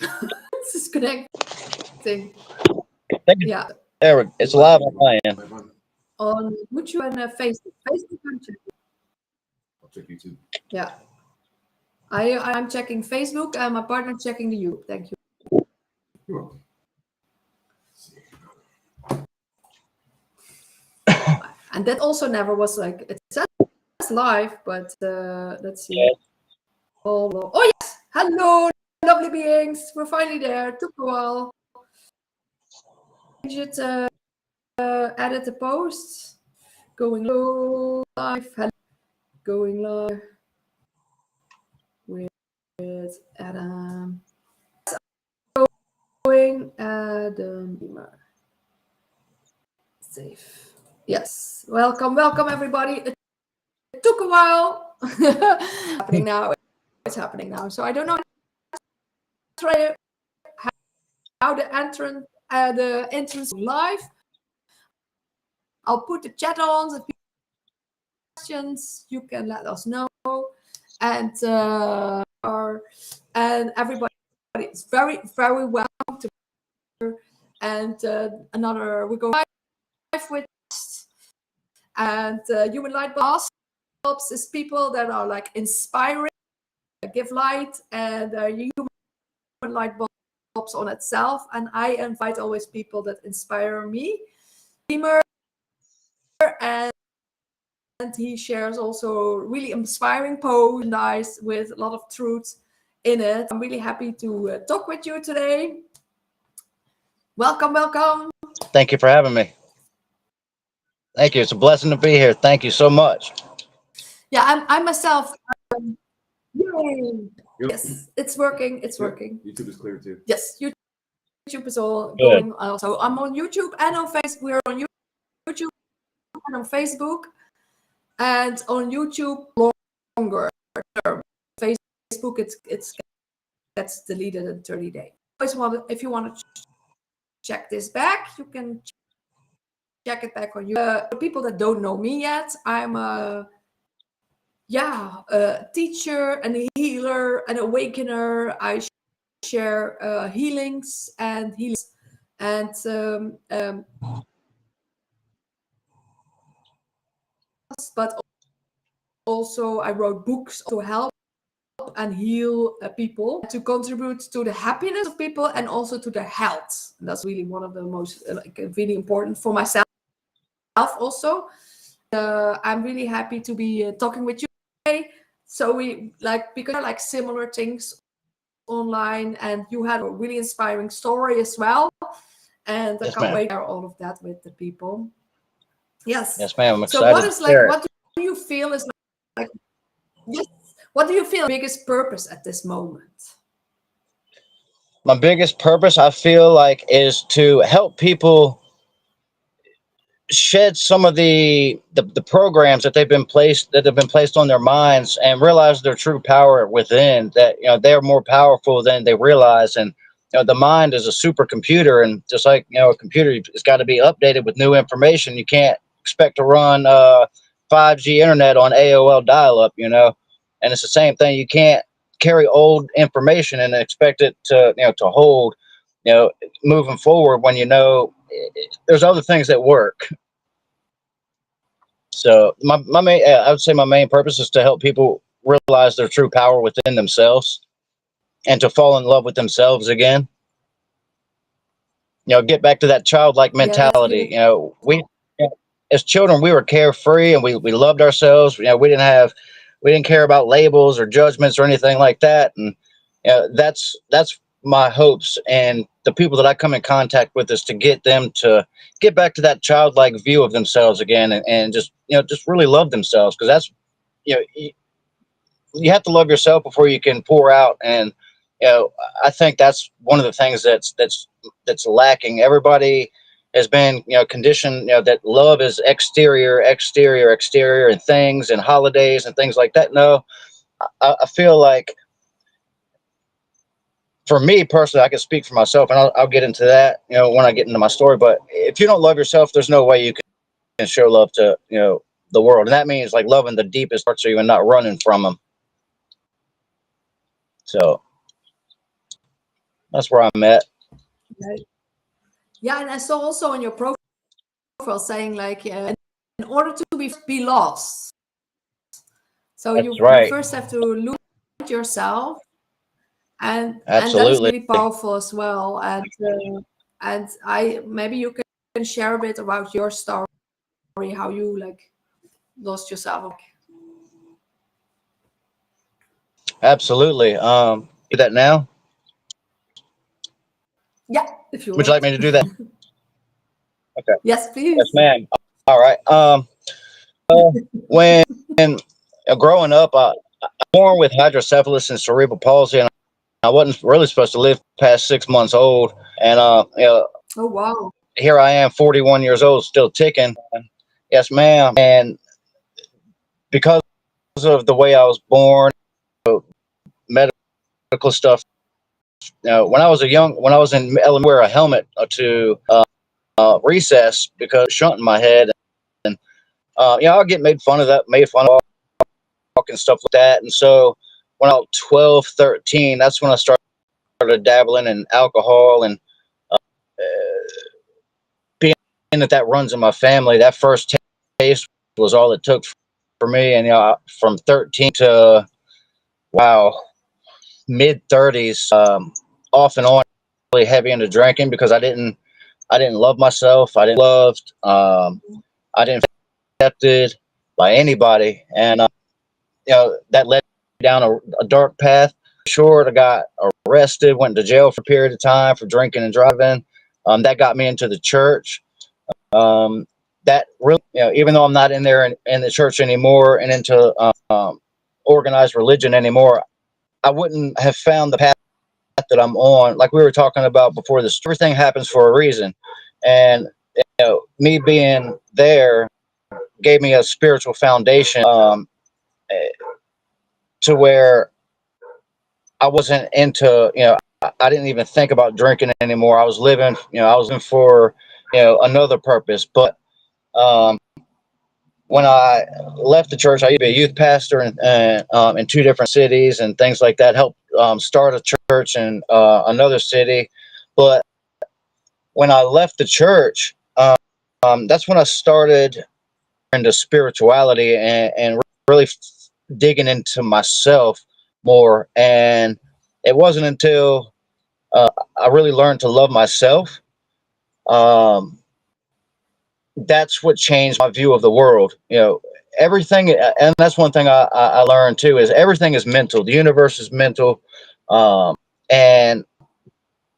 It's disconnecting. Yeah. There, it's live on my end. On YouTube and Facebook. Facebook, I'm checking. I'll check YouTube. Yeah. I'm checking Facebook and my partner checking the YouTube. Thank you. You're welcome. And that also never was like, it says live, but let's see. Yeah. Oh yes, hello, lovely beings. We're finally there. Took a while. You should edit the posts. Going live. Going live with Adam. Going Adam Beemer. Safe. Yes. Welcome, everybody. It took a while. Happening now. It's happening now. So I don't know how the entrance live. I'll put the chat on. The questions you can let us know, and everybody is very welcome to. And we go live with, and human light bulbs is people that are like inspiring, give light, and human light bulbs on itself. And I invite always people that inspire me. Beemer, and he shares also really inspiring posts, nice, with a lot of truth in it. I'm really happy to talk with you today. Welcome. Thank you for having me. Thank you. It's a blessing to be here. Thank you so much. Yeah, I myself. Yay. Yes, it's working. It's working. YouTube is clear too. Yes, YouTube is all Good. going. Also, I'm on YouTube and on Facebook. We're on YouTube and on Facebook, and on YouTube longer term. Facebook, it gets deleted in 30 days. If you want to check this back, you can check it back on YouTube. For people that don't know me yet, I'm a teacher and a healer, an awakener. I share healings, and but also I wrote books to help and heal people, to contribute to the happiness of people and also to their health. And that's really one of the most really important for myself also. I'm really happy to be talking with you today. So because I like similar things online, and you had a really inspiring story as well, and I can't wait to share all of that with the people. Yes, ma'am. I'm excited. So what do you feel is like yes, what do you feel biggest purpose at this moment? My biggest purpose, I feel like, is to help people shed some of the programs that have been placed on their minds, and realize their true power within. That they're more powerful than they realize, and the mind is a supercomputer, and just like a computer, it's got to be updated with new information. You can't expect to run 5G internet on AOL dial-up, and it's the same thing. You can't carry old information and expect it to to hold moving forward when there's other things that work. So my main, I would say my main purpose is to help people realize their true power within themselves, and to fall in love with themselves again. Get back to that childlike mentality. We as children, we were carefree, and we loved ourselves. We didn't care about labels or judgments or anything like that. And that's my hopes, and the people that I come in contact with, is to get them to get back to that childlike view of themselves again, and just really love themselves, because that's you have to love yourself before you can pour out. And I think that's one of the things that's lacking. Everybody has been conditioned that love is exterior, and things and holidays and things like that. No, I feel like, for me personally, I can speak for myself, and I'll get into that when I get into my story. But if you don't love yourself, there's no way you can show love to the world, and that means like loving the deepest parts of you and not running from them. So That's where I'm at. Yeah, and I saw also on your profile saying like, in order to be lost, so That's you right. first have to lose yourself, and that is Absolutely. really powerful as well. And I maybe you can share a bit about your story, how you like lost yourself. Absolutely. Do that now? Yeah, if you Would you like want. me to do that? Okay. Yes, Yes, please. ma'am. All right. When growing up, I was born with hydrocephalus and cerebral palsy, and I wasn't really supposed to live past 6 months old. And Oh wow. here I am, 41 years old, still ticking. Yes, ma'am. And because of the way I was born, medical stuff. When I was in elementary, wear a helmet to recess because of shunt in my head, and I'll get made fun of and stuff like that. And so when I was 12, 13, that's when I started dabbling in alcohol, and being that runs in my family, that first taste was all it took for me. And from 13 to wow, mid 30s, off and on, really heavy into drinking because I didn't love myself. I didn't loved. I didn't feel accepted by anybody, and that led me down a dark path. Short, I got arrested, went to jail for a period of time for drinking and driving. That got me into the church. That really, even though I'm not in there in the church anymore and into organized religion anymore, I wouldn't have found the path that I'm on. Like we were talking about before, this everything happens for a reason, and me being there gave me a spiritual foundation, to where I wasn't into, I didn't even think about drinking anymore. I was living, for, another purpose. But when I left the church, I used to be a youth pastor in 2 different cities and things like that. Helped start a church in another city. But when I left the church, that's when I started into spirituality and really digging into myself more. And it wasn't until I really learned to love myself. Um, that's what changed my view of the world. Everything, and that's one thing I learned too, is everything is mental. The universe is mental, and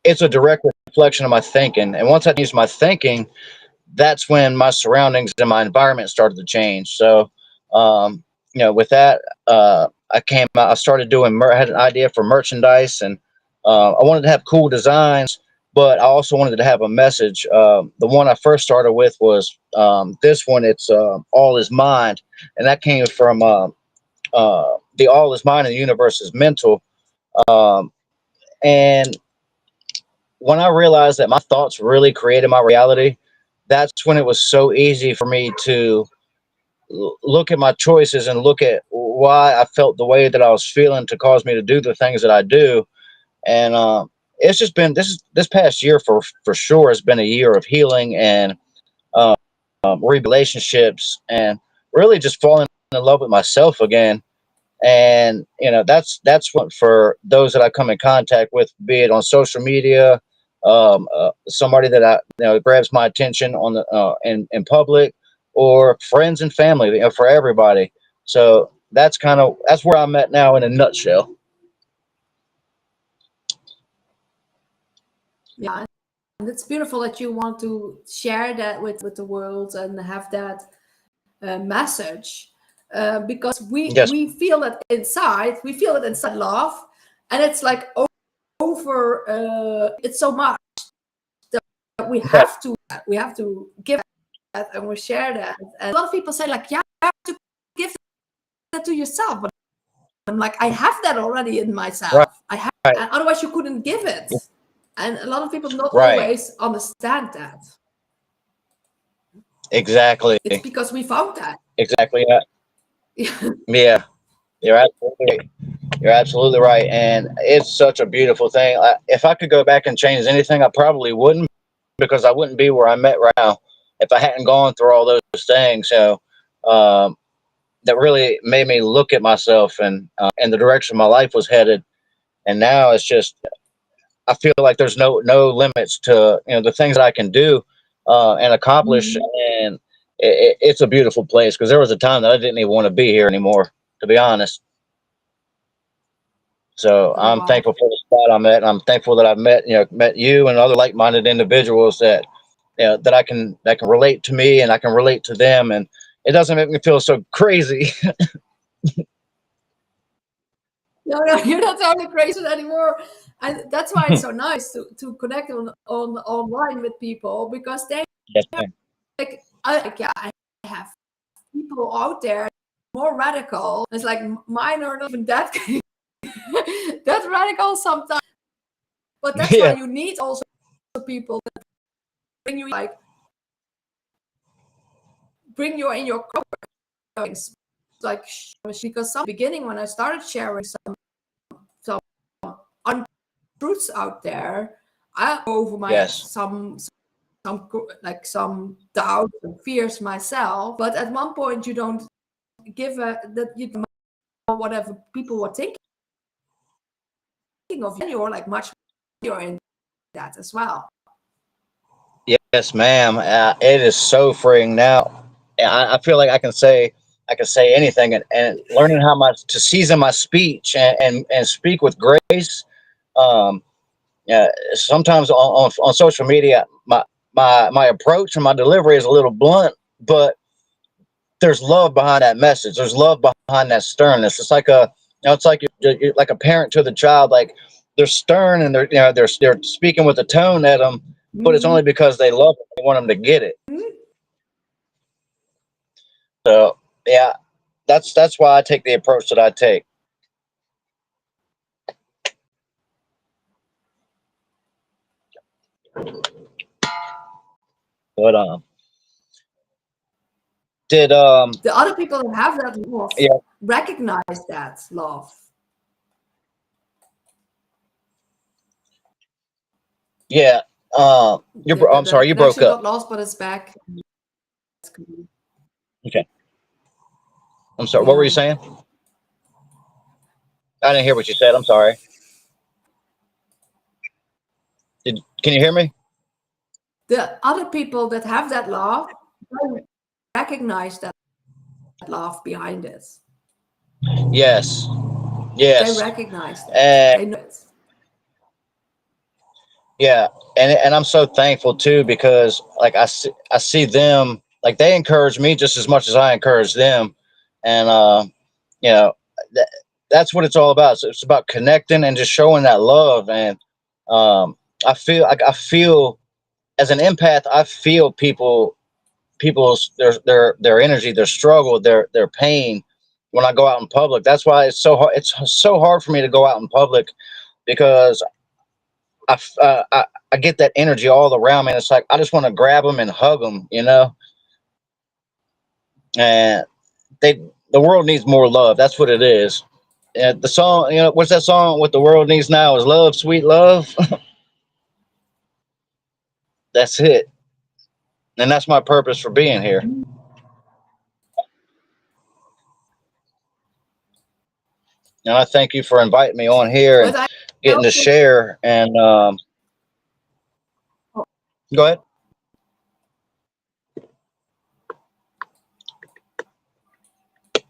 it's a direct reflection of my thinking. And once I changed my thinking, that's when my surroundings and my environment started to change. So, with that, I started doing, I had an idea for merchandise, and I wanted to have cool designs, but I also wanted to have a message. The one I first started with was this one. It's all is mind. And that came from the all is mind and the universe is mental. Um, and when I realized that my thoughts really created my reality, that's when it was so easy for me to look at my choices and look at why I felt the way that I was feeling to cause me to do the things that I do. And it's just been this past year for sure has been a year of healing and uh, relationships, and really just falling in love with myself again. And that's what, for those that I come in contact with, be it on social media, somebody that grabs my attention on the in public, or friends and family, for everybody. So that's where I'm at now in a nutshell. Yeah, and it's beautiful that you want to share that with the world and have that message, because Yes, we feel that inside, love, and it's like over. It's so much that we right, have to give that, and we share that. And a lot of people say like, yeah, you have to give that to yourself, but I'm like, I have that already in right, myself. I have, right, and otherwise you couldn't give it. And a lot of people not right, always understand that. exactly, It's because we found that. exactly. Yeah, yeah, you're absolutely right. You're absolutely right, and it's such a beautiful thing. If I could go back and change anything, I probably wouldn't, because I wouldn't be where I'm at right now if I hadn't gone through all those things. So um, that really made me look at myself and the direction my life was headed. And now it's just, I feel like there's no limits to, the things that I can do and accomplish, Mhm. and it's a beautiful place, because there was a time that I didn't even want to be here anymore, to be honest. So Oh, I'm wow. thankful for the spot I'm at, and I'm thankful that I've met you and other like-minded individuals that that I can relate to me, and I can relate to them, and it doesn't make me feel so crazy. No, no, you're not only crazy anymore. And that's why it's so nice to connect on online with people, because they Yes, ma'am. yeah, I have people out there more radical. It's like mine are not even that that radical sometimes. But that's why Yeah. you need also people that bring you like bring you in your things. Like, because some beginning when I started sharing some untruths out there, I over my Yes. some doubts and fears myself. But at one point you don't give a that you don't know whatever people were thinking of you. You're like much you're in that as well. Yes, ma'am. It is so freeing now. I feel like I can say anything, and learning how to season my speech and speak with grace. Um, Sometimes on social media, my approach and my delivery is a little blunt, but there's love behind that message. There's love behind that sternness. It's like it's like you're like a parent to the child. Like, they're stern, and they're speaking with a tone at them, but it's Mhm. only because they love it. They want them to get it. So yeah, that's why I take the approach that I take. But did The other people that have that love yeah, recognize that love. yeah, I'm The sorry, you broke connection up. got lost, but it's back. Okay, I'm sorry. What were you Yeah. saying? I didn't hear what you said. I'm sorry. Can you hear me? The other people that have that love, they recognize that love behind it. Yes, They yes, recognize that. and They know it. yeah, and I'm so thankful too, because like I see them, like, they encourage me just as much as I encourage them, and you know that, that's what it's all about. So it's about connecting and just showing that love, and I feel as an empath, I feel people's their energy, their struggle, their pain when I go out in public. That's why it's so hard. It's so hard for me to go out in public, because I get that energy all around me. And it's like I just want to grab them and hug them. And the world needs more love. That's what it is. And the song, what's that song? What the world needs now is love, sweet love. That's it, and that's my purpose for being here. And I thank you for inviting me on here and But I getting to also, share. And go ahead.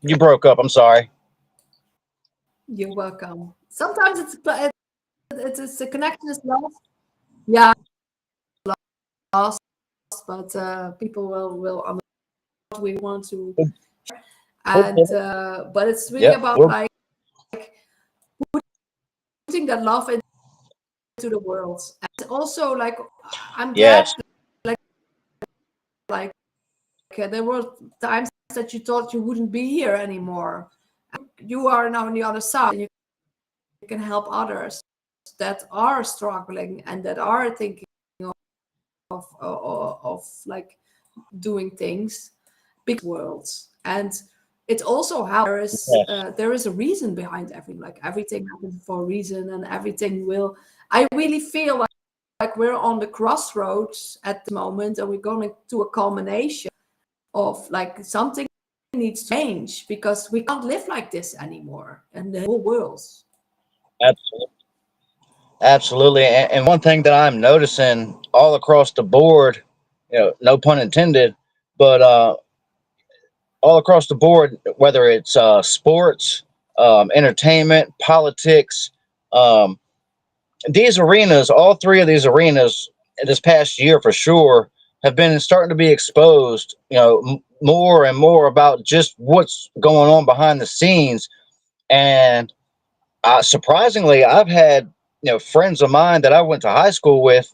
You broke up. I'm sorry. you're welcome. Sometimes it's a connection is lost. Yeah, lost, but people will understand what we want to. And but it's really Yep. about like putting that love into the world. And also, like, I'm glad, Yes. like there were times that you thought you wouldn't be here anymore. You are now on the other side, and you can help others that are struggling and that are thinking of like doing things, big worlds. And it's also how Yes. there is a reason behind everything. Like everything happens for a reason, and everything will. I really feel like we're on the crossroads at the moment, and we're going to a culmination of like something needs to change, because we can't live like this anymore in the whole world. Absolutely. Absolutely. And one thing that I'm noticing all across the board, no pun intended, but all across the board, whether it's sports, entertainment, politics, um, these arenas, all three of these arenas this past year for sure, have been starting to be exposed, more and more about just what's going on behind the scenes. And surprisingly, I've had, friends of mine that I went to high school with,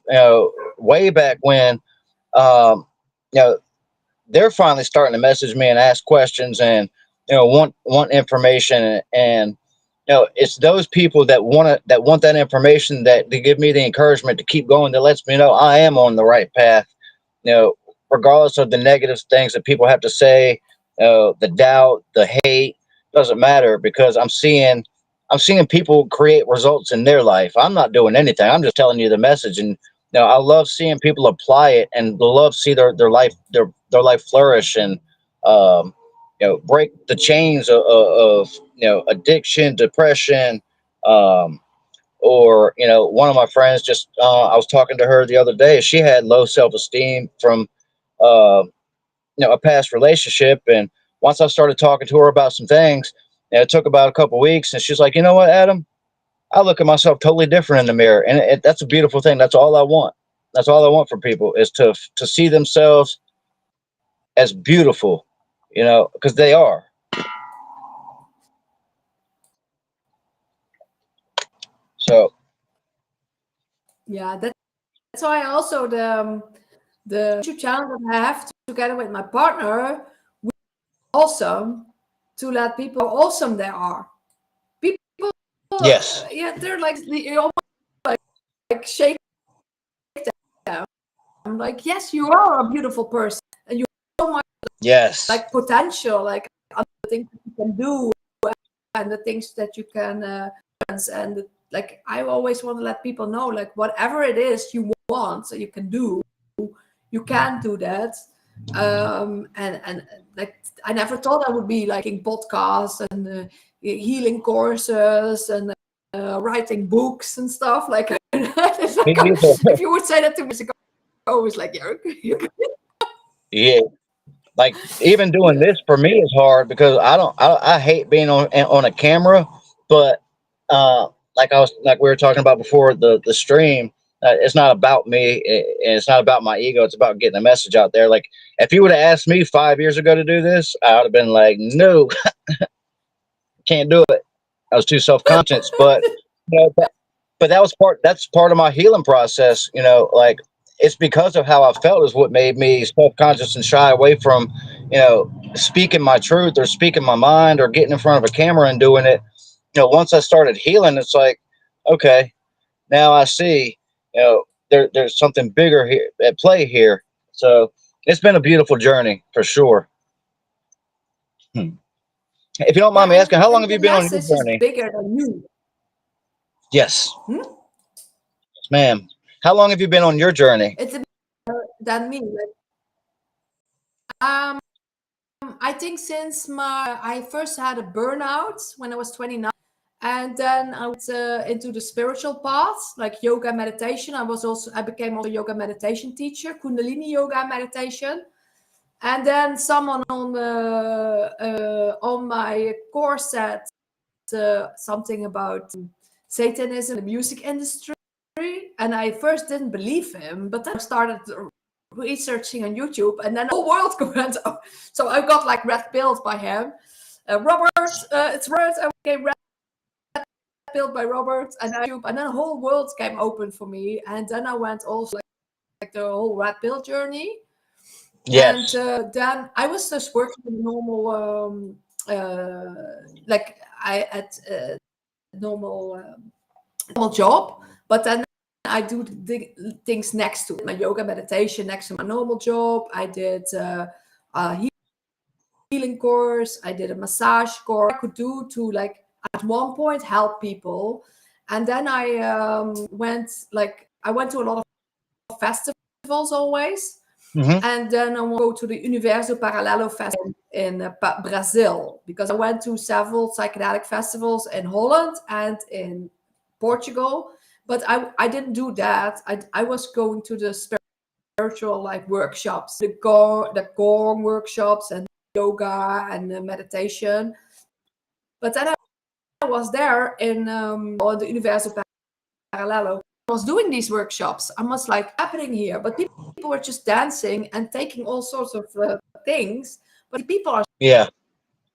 way back when, um, you know, they're finally starting to message me and ask questions and want information. And it's those people that want that information, that they give me the encouragement to keep going, that lets me know I am on the right path, you know regardless of the negative things that people have to say, the doubt, the hate. Doesn't matter, because I'm seeing people create results in their life. I'm not doing anything. I'm just telling you the message. And I love seeing people apply it, and love see their life, their life flourish, and break the chains of addiction, depression. Or one of my friends, just I was talking to her the other day. She had low self-esteem from uh, a past relationship, and once I started talking to her about some things, it took about a couple weeks, and she's like, you know what, Adam, I look at myself totally different in the mirror, and that's a beautiful thing. That's all I want. That's all I want for people, is to see themselves as beautiful, because they are. So Yeah, that's why also the YouTube channel that I have together with my partner, we awesome to let people how awesome they are. People, yes, yeah, they're like you almost like shake them. I'm like, yes, you are a beautiful person, and you have so much yes, like potential, like other things that you can do, and the things that you can and like I always want to let people know, like whatever it is you want, so you can do, you can do that. And like I never thought I would be like in podcasts and healing courses and writing books and stuff. Like, it's me like neither. if you would say that to me, I was like, yeah, Yeah, like even doing yeah. this for me is hard, because I hate being on a camera. But uh like we were talking about before the stream, it's not about me, and it's not about my ego. It's about getting the message out there. Like, if you would have asked me 5 years ago to do this, I would have been like, no, can't do it. I was too self-conscious. But you know but that's part of my healing process. Like, it's because of how I felt is what made me self-conscious and shy away from speaking my truth, or speaking my mind, or getting in front of a camera and doing it. Once I started healing, it's like, okay, now I see, there's something bigger here at play here. So it's been a beautiful journey for sure. Hmm. If you don't mind Yeah, me asking, how long and have you the been on your message is journey? bigger than you. Yes, Hmm? ma'am. How long have you been on your journey? It's bigger than me. Like, um I think since I first had a burnout when I was 29, and then I went into the spiritual path, like yoga meditation. I became also a yoga meditation teacher, Kundalini yoga meditation. And then someone on my course said something about Satanism, the music industry, and I first didn't believe him, but then I started researching on YouTube, and then the whole world went. So I got like red pilled by him. Robert, it's Robert. I became red pilled by Robert, and then the whole world came open for me. And then I went also like the whole red pill journey. And Yes. then I was just working in normal, like I at normal job, but then I do the things next to it. My yoga meditation next to my normal job. I did healing course. I did a massage course. I could do to like at one point help people, and then I went to a lot of festivals always, and then I will go to the Universo Paralelo Festival in Brazil, because I went to several psychedelic festivals in Holland and in Portugal, but I didn't do that. I was going to the spiritual like workshops, the gong workshops and yoga and meditation. But then I was there in on the Universo Paralelo. I was doing these workshops. I was like, happening here? But people were just dancing and taking all sorts of things. But people are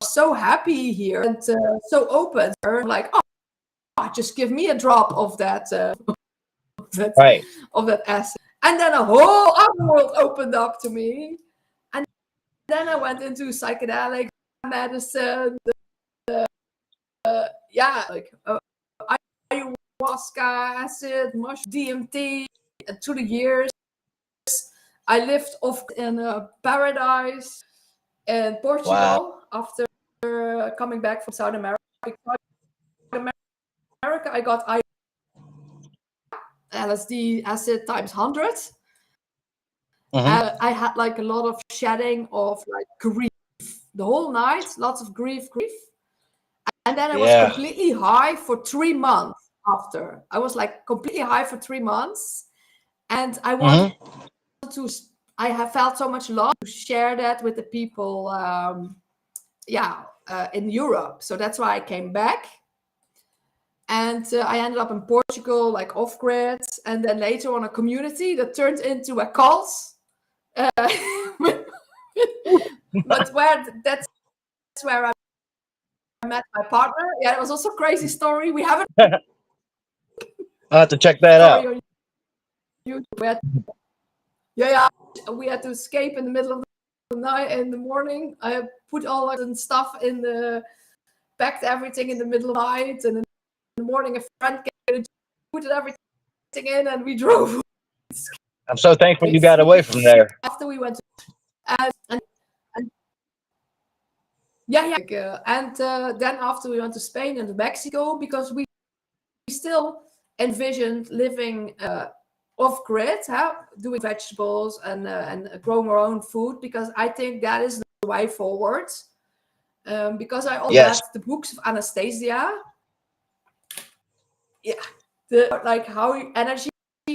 so happy here and so open. They're like, oh, just give me a drop of that, of that acid. And then a whole other world opened up to me. And then I went into psychedelic medicine. Ayahuasca, acid, mushroom, DMT. And through the years, I lived off in a paradise in Portugal after coming back from South America. I got LSD acid times 100. I had like a lot of shedding of like grief the whole night, lots of grief. And then I was completely high for 3 months after. I was like completely high for 3 months. And I wanted to, I have felt so much love to share that with the people, in Europe. So that's why I came back. And I ended up in Portugal, like off-grid. And then later on a community that turned into a cult. But that's where I met my partner. Yeah, it was also a crazy story. We haven't. I'll have to check that out. On YouTube. We had to escape in the middle of the night. In the morning, I put all the stuff packed everything in the middle of the night, and in the morning a friend came and put everything in, and we drove. I'm so thankful you got away from there. After we went to, then after we went to Spain and Mexico, because we still envisioned living off-grid, doing vegetables and growing our own food, because I think that is the way forward. Because I also read the books of Anastasia. Yeah,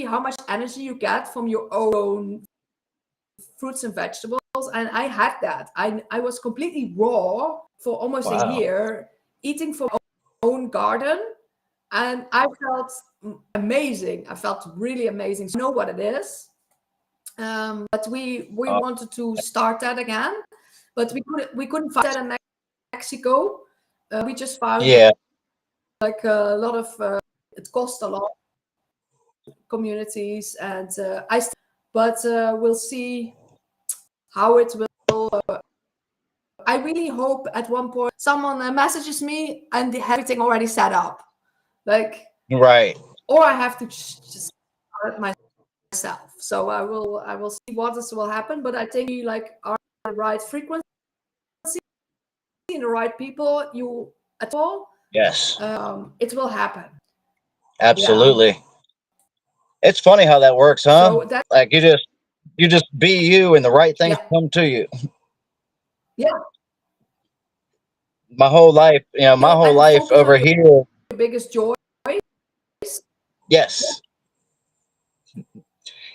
how much energy you get from your own fruits and vegetables. And I had that. I was completely raw for almost a year, eating from my own garden. And I felt amazing. I felt really amazing. So I know what it is. But we wanted to start that again. But we couldn't find that in Mexico. We just found like a lot of, it cost a lot, communities. And we'll see how it will. I really hope at one point someone messages me and they have everything already set up, like or I have to just start myself. So I will see what will happen. But I think we like are the right frequency, and the right people. You at all? Yes. It will happen. Absolutely. Yeah. It's funny how that works, huh? So like you just be you, and the right things come to you. Yeah. My whole life, my whole life over here. The biggest joy. Yes.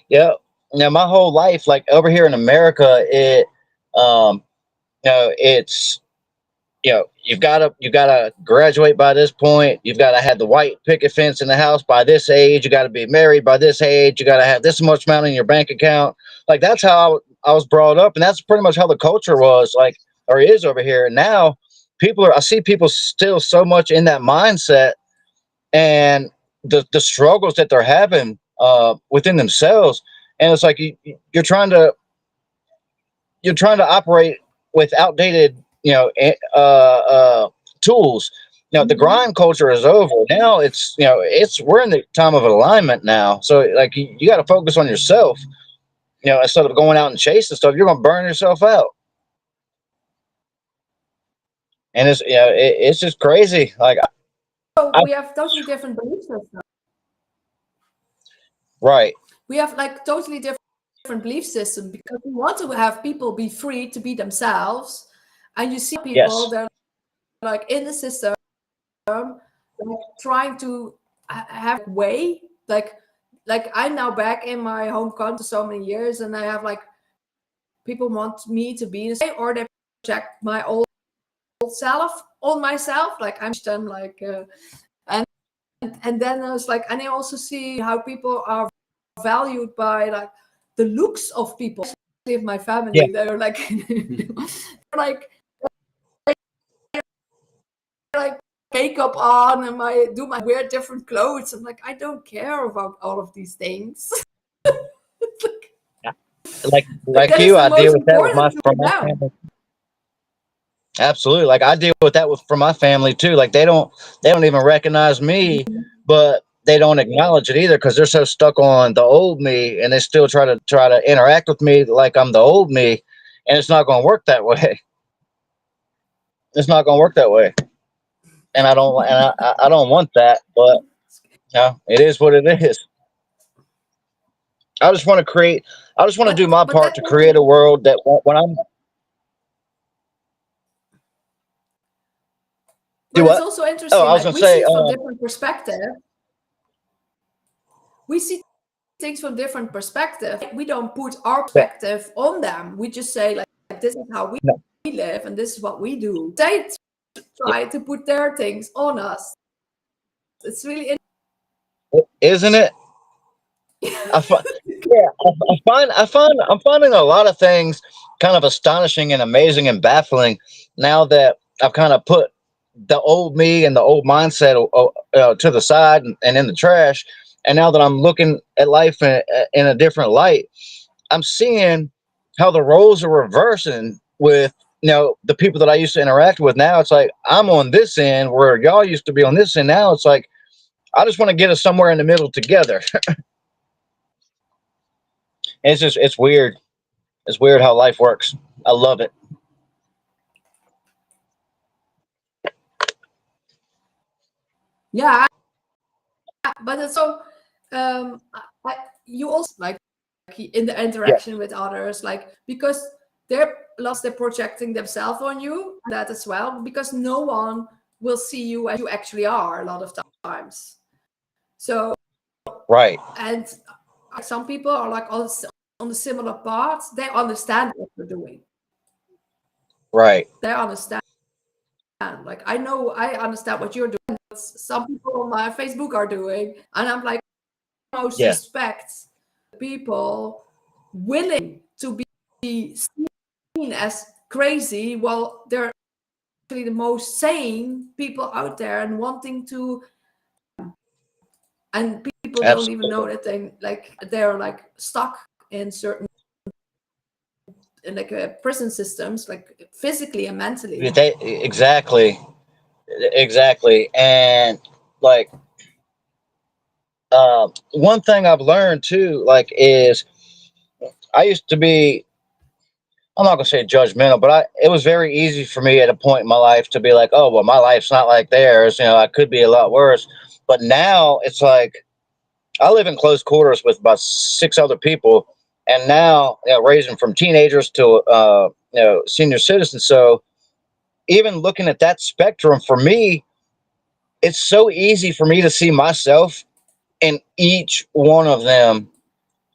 Yeah. Now my whole life, like over here in America, it's you've got to graduate by this point. You've got to have the white picket fence in the house by this age. You got to be married by this age. You got to have this much amount in your bank account. Like that's how I was brought up, and that's pretty much how the culture was, like, or is over here. And now I see people still so much in that mindset, and the struggles that they're having within themselves. And it's like you're trying to operate with outdated tools. The grind culture is over. Now we're in the time of alignment now. So like you got to focus on yourself, instead of going out and chasing stuff. You're going to burn yourself out. And it's, you know, it's just crazy. Like, So I, we have totally different belief systems. right. We have like totally different belief systems because we want to have people be free to be themselves. And you see people Yes. that are like in the system, like trying to have a way, like I'm now back in my home country so many years, and I have like people want me to be the same, or they project my old self on myself, like I'm them like and then I was like, and I also see how people are valued by like the looks of people, especially of my Yeah. family. They're like like like makeup on and my do my wear different clothes. I'm like, I don't care about all of these things. Yeah. Like Like like that is you, the I deal most with that with my important to from my them. family. Absolutely. Like I deal with that with from my family too. Like they don't even recognize me, but they don't acknowledge it either because they're so stuck on the old me, and they still try to interact with me like I'm the old me, and it's not going to work that way. It's not going to work that way, and I don't want that. But you know, it is what it is. I just want to create. I just want to do my But part that to create a world that when I'm do but it's what? also Oh, interesting, I was like going to we see say, it from different perspective. We see things from different perspective. We don't put our yeah, perspective on them. We just say like this is how no, we live and this is what we do. They yeah, try to put their things on us. It's really isn't it? I find, yeah, I'm finding a lot of things kind of astonishing and amazing and baffling now that I've kind of put the old me and the old mindset to the side and in the trash. And now that I'm looking at life in a different light, I'm seeing how the roles are reversing with, you know, the people that I used to interact with. Now it's like I'm on this end where y'all used to be on this end. Now it's like I just want to get us somewhere in the middle together. It's just it's weird. It's weird how life works. I love it. yeah, but it's so you also like in the interaction Yes. with others, like because they're lost, they're projecting themselves on you that as well, because no one will see you as you actually are a lot of times. So Right. and some people are like on the similar paths. They understand what you're doing. Right. They understand. Like I know I understand what you're doing. What some people on my Facebook are doing, and I'm like most Yeah. respect people willing to be seen as crazy while they're actually the most sane people out there and wanting to, and people don't even know Absolutely. that they're like stuck in certain like prison systems, like physically and mentally. They exactly. Exactly. And like one thing I've learned too, like is I used to be I'm not gonna say judgmental, but it was very easy for me at a point in my life to be like, oh well, my life's not like theirs. You know, I could be a lot worse. But now it's like I live in close quarters with about six other people, and now you know, raising from teenagers to you know senior citizens. So even looking at that spectrum for me, it's so easy for me to see myself in each one of them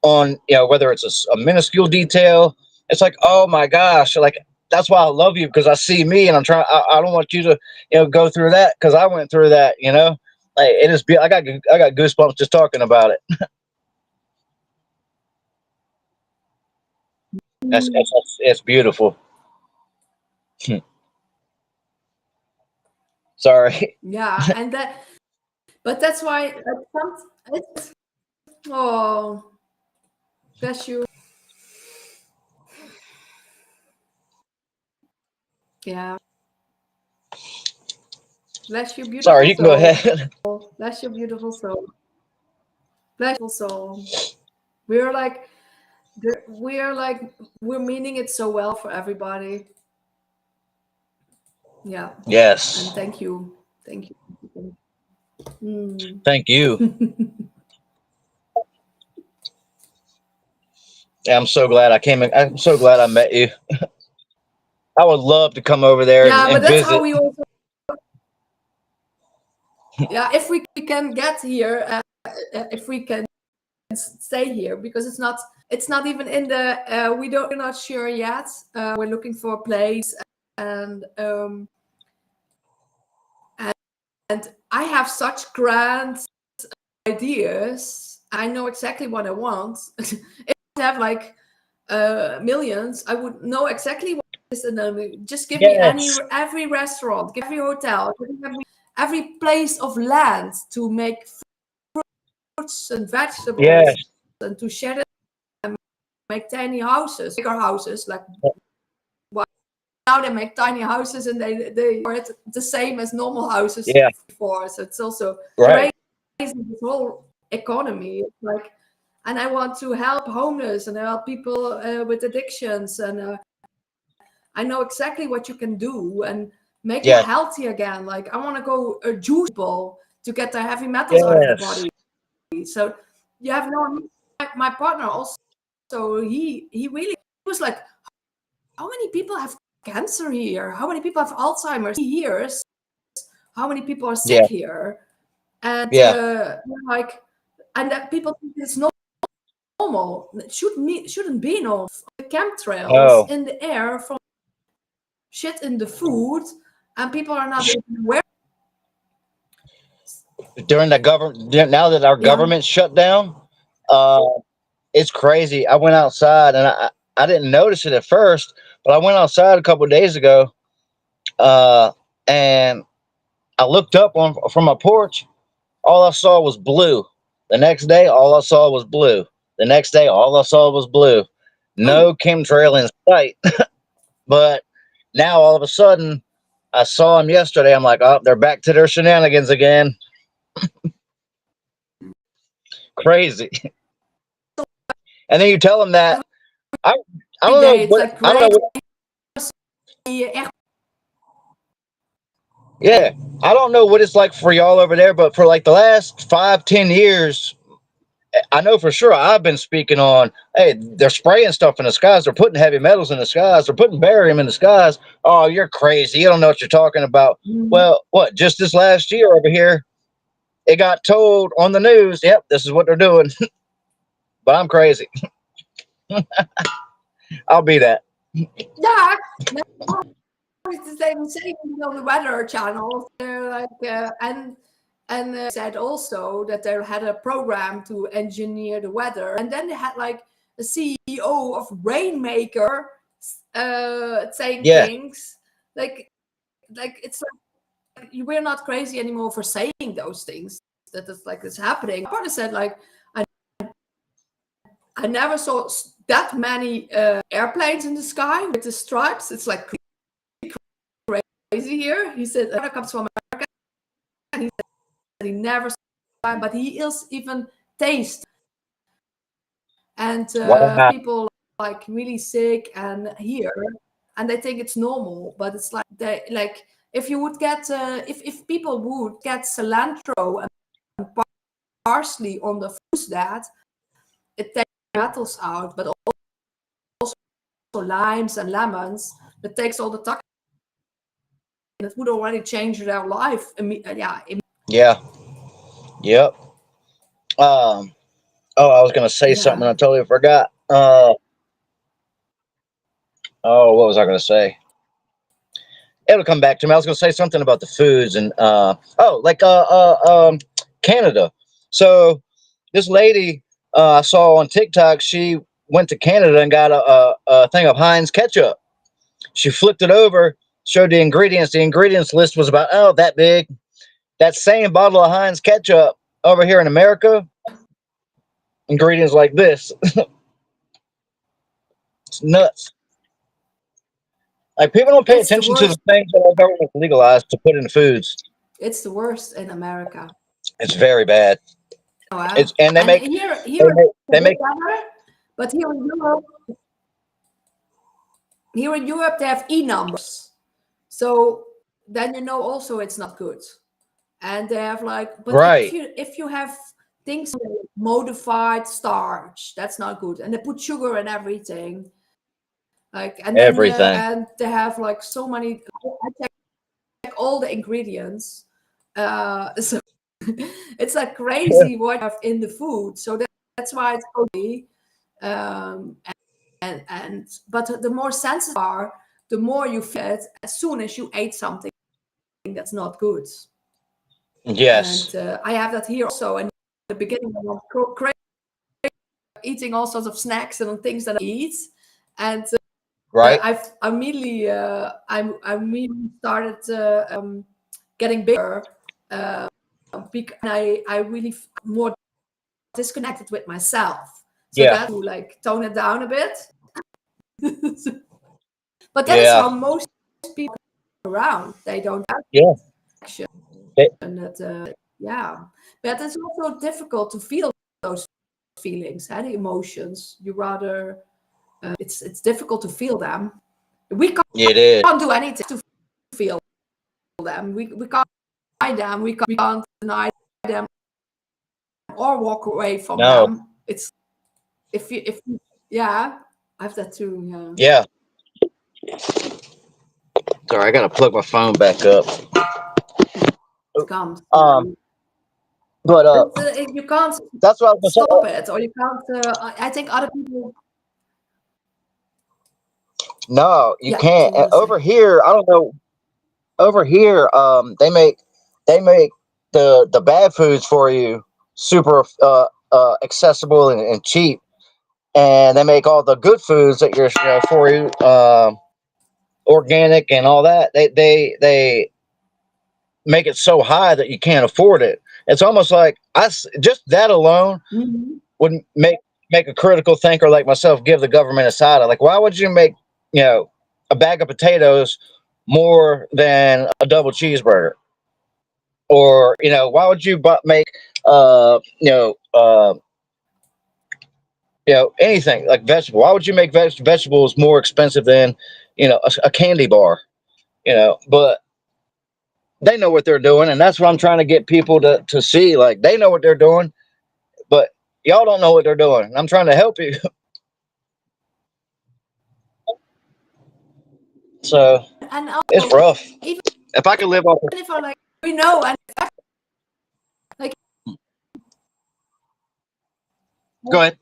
on you know whether it's a minuscule detail. It's like oh my gosh, like that's why I love you because I see me and I'm trying. I don't want you to you know go through that because I went through that. You know, like it is. I got goosebumps just talking about it. It's beautiful. Sorry. Yeah, and that, but that's why it's, oh, bless you. Yeah, bless your Sorry, beautiful you can go soul. ahead. Bless your beautiful soul. Bless your soul. We're like, we're like, we're meaning it so well for everybody. Yeah. And Yes. thank you. Thank you. Mm. Thank you. Yeah, I'm so glad I came in. I'm so glad I met you. I would love to come over there Yeah, but and that's how visit. we also. Yeah, if we can get here, if we can stay here, because it's not even in the. We're not sure yet. We're looking for a place, and and I have such grand ideas. I know exactly what I want. If I have like millions, I would know exactly what it is, and then just give me Yes. every restaurant, give every hotel, give me every place of land to make fruits and vegetables, Yes. and to shed it and make tiny houses, bigger houses. Like now they make tiny houses, and they are the same as normal houses Yeah. before. So it's also Right. crazy, this whole economy. It's like, and I want to help homeless and help people with addictions, and I know exactly what you can do and make you Yes. healthy again. Like I want to go juice people to get the heavy metals out of the Yes. body. So you have no. My partner also. So he really was like, how many people have cancer here? How many people have Alzheimer's? He hears how many people are Yeah. sick here, and Yeah. like, and that people think it's normal. It shouldn't be normal. The chemtrails No. in the air from shit in the food, and people are not even aware. During the government, now that our Yeah. government shut down, uh, it's crazy. I went outside and I didn't notice it at first, but I went outside a couple of days ago, uh, and I looked up on from my porch. All I saw was blue. The next day, all I saw was blue. The next day, all I saw was blue. Oh, No chemtrail in sight. But now, all of a sudden, I saw them yesterday. I'm like, oh, they're back to their shenanigans again. Crazy. And then you tell them that I, I every don't know day it's what like I don't crazy. know what, yeah, I don't know what it's like for y'all over there, but for like the last 5, 10 years, I know for sure I've been speaking on, hey, they're spraying stuff in the skies. They're putting heavy metals in the skies. They're putting barium in the skies. Oh, you're crazy. You don't know what you're talking about. Well, what? Just this last year over here, it got told on the news, yep, this is what they're doing. But I'm crazy. I'll be that. Yeah, it's the same on the weather channel. They're like, and said also that they had a program to engineer the weather, and then they had like a CEO of Rainmaker saying Yeah. things like it's like we're not crazy anymore for saying those things. That it's like it's happening. My partner said like I never saw that many airplanes in the sky with the stripes. It's like crazy here. He said it comes from America. And he said he never saw it, but he is even taste. And Wow. people like really sick and here, and they think it's normal, but it's like they like if you would get if people would get cilantro and parsley on the foods that it takes metals out, but also limes and lemons, it takes all the toxins. It would already change their life. Yeah. Yep. Oh, I was gonna say something. Yeah. I totally forgot. Oh, what was I gonna say? It'll come back to me. I was gonna say something about the foods and Canada. So this lady I saw on TikTok, she went to Canada and got a thing of Heinz ketchup. She flipped it over, showed the ingredients. The ingredients list was about that big. That same bottle of Heinz ketchup over here in America, ingredients like this. It's nuts. Like people don't pay It's the attention to the worst. things that our government legalized to put in foods. It's the worst in America. It's very bad. Oh, It's and and here they it's make a they bit make better, but here in Europe they have e numbers. So then you know also it's not good. And they have like, but Right. if you have things like modified starch, that's not good. And they put sugar in everything. Like, and then Everything. and they have like so many. I check all the ingredients. So it's like crazy what you have in the food. So that's why it's totally. But the more sensitive you are, the more you feel it as soon as you ate something that's not good. Yes. And I have that here also. In the beginning, I was crazy eating all sorts of snacks and things that I eat, and Right. I've immediately I immediately started getting bigger because I really more disconnected with myself. So Yeah. that to like tone it down a bit. But that is Yeah. how most people around. They don't have Yeah. action. They- And that yeah, but it's also difficult to feel those feelings and the emotions. You rather it's difficult to feel them. We It is. can't do anything to feel them. We can't deny them. We can't deny them or walk away from No. them. It's if you yeah, I have that too. Yeah. Sorry, I gotta plug my phone back up. It comes. But You can't that's what I was gonna stop say. it, or you can't. I think other people. No, you Yeah, can't. so And you say. over here, I don't know. Over here, they make the bad foods for you super accessible and cheap, and they make all the good foods that for you organic and all that. They make it so high that you can't afford it. It's almost like just that alone would make a critical thinker like myself give the government a side eye. Like, why would you make a bag of potatoes more than a double cheeseburger? Or why would you make uh, you know uh, anything like vegetable? Why would you make vegetables more expensive than a candy bar? But they know what they're doing, and that's what I'm trying to get people to see. Like, they know what they're doing, but y'all don't know what they're doing. And I'm trying to help you. So And it's also, rough. even If I could live off of, if I like, we know, and like, go ahead.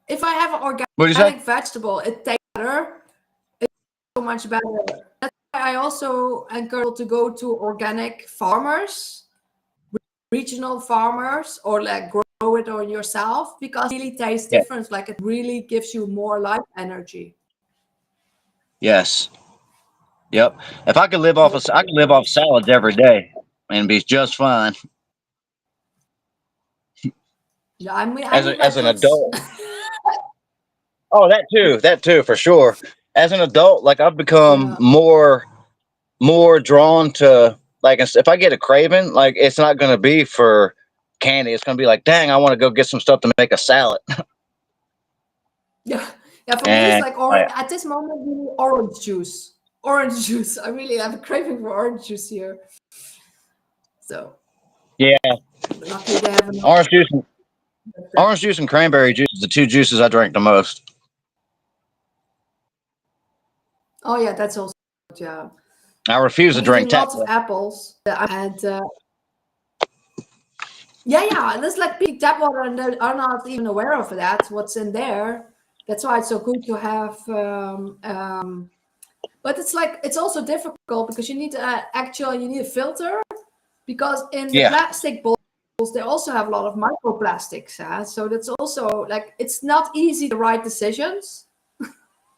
if I have an What did you say? organic vegetable, it tastes better. It's so much better. That's why I also encourage people to go to organic farmers, regional farmers, or like grow it on yourself, because it really tastes Yeah. different. Like, it really gives you more life energy. Yes. Yep. If I could live off I could live off salads every day and be just fine. Yeah, I mean, I As need my an fruits. adult. Oh, that too, for sure. As an adult, like, I've become Yeah. more drawn to, like, if I get a craving, like, it's not going to be for candy. It's going to be like, dang, I want to go get some stuff to make a salad. Yeah, yeah. For me, it's And like orange. At this moment, really orange juice. Orange juice. I really have a craving for orange juice here. So yeah, luckily they have enough. orange juice and cranberry juice is the two juices I drink the most. Oh yeah, that's also good, yeah. I refuse to I'm drink eating tap lots of water. apples, and yeah, and it's like big tap water, and they are not even aware of that. What's in there? That's why it's so good to have. But it's like, it's also difficult because you need you need a filter, because in the Yeah, plastic bowls they also have a lot of microplastics. So that's also like, it's not easy to write decisions.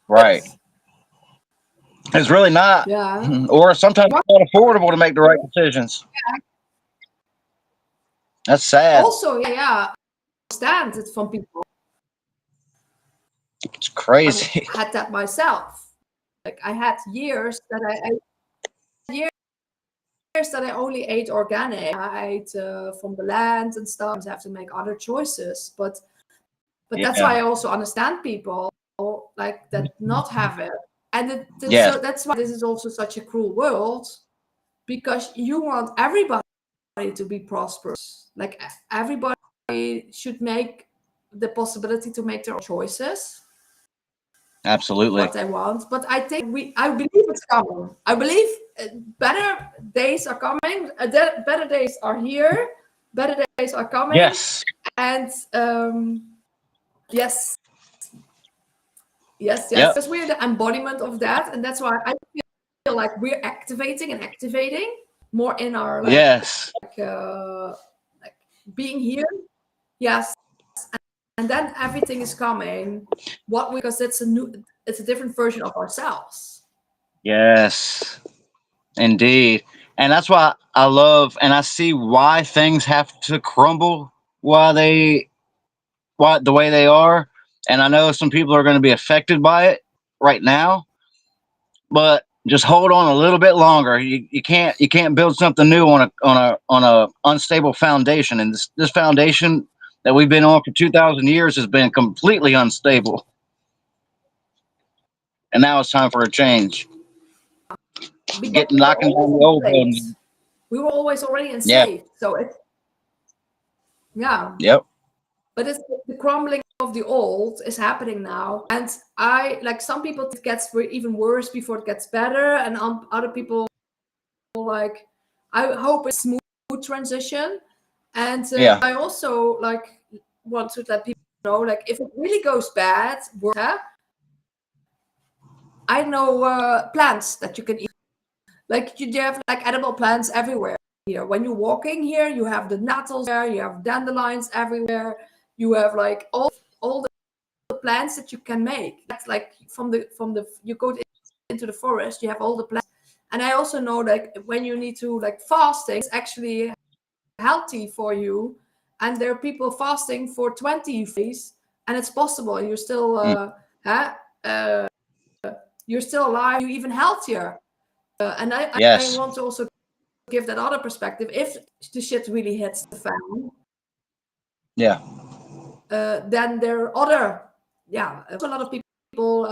right. It's really not. Yeah. Or sometimes it's not affordable to make the right decisions. That's sad. Also, yeah, I understand it from people. It's I crazy. had that myself. Like, I had years that I only ate organic. I ate from the land and stuff. I have to make other choices, but that's Yeah. why I also understand people like that not have it. And Yes. so that's why this is also such a cruel world, because you want everybody to be prosperous. Like everybody should make the possibility to make their own choices. Absolutely. What they want. But I think I believe it's coming. I believe better days are coming. Better days are here. Better days are coming. Yes. And yes. Yep. Because we're the embodiment of that, and that's why I feel like we're activating more in our Yes. like being here. Yes. And then everything is coming. Because it's a different version of ourselves. Yes, indeed. And that's why I love and I see why things have to crumble the way they are. And I know some people are going to be affected by it right now, but just hold on a little bit longer. You can't build something new on a unstable foundation. And this foundation that we've been on for 2,000 years has been completely unstable. And now it's time for a change. Because Knocking down the old building. We were always already enslaved. So it's Yep. But it's the crumbling of the old is happening now. And some people, it gets even worse before it gets better. And other people, like, I hope it's smooth transition. And I also want to let people know, like, if it really goes bad, I know plants that you can eat. Like you have like edible plants everywhere here. When you're walking here, you have the nettles there, you have dandelions everywhere, you have like all the plants that you can make. That's like from the you go into the forest, you have all the plants. And I also know like when you need to like fasting, it's actually healthy for you. And there are people fasting for 20 days, and it's possible. And you're still you're still alive. You're even healthier. And I want to also give that other perspective. If the shit really hits the fan, then there are other, a lot of people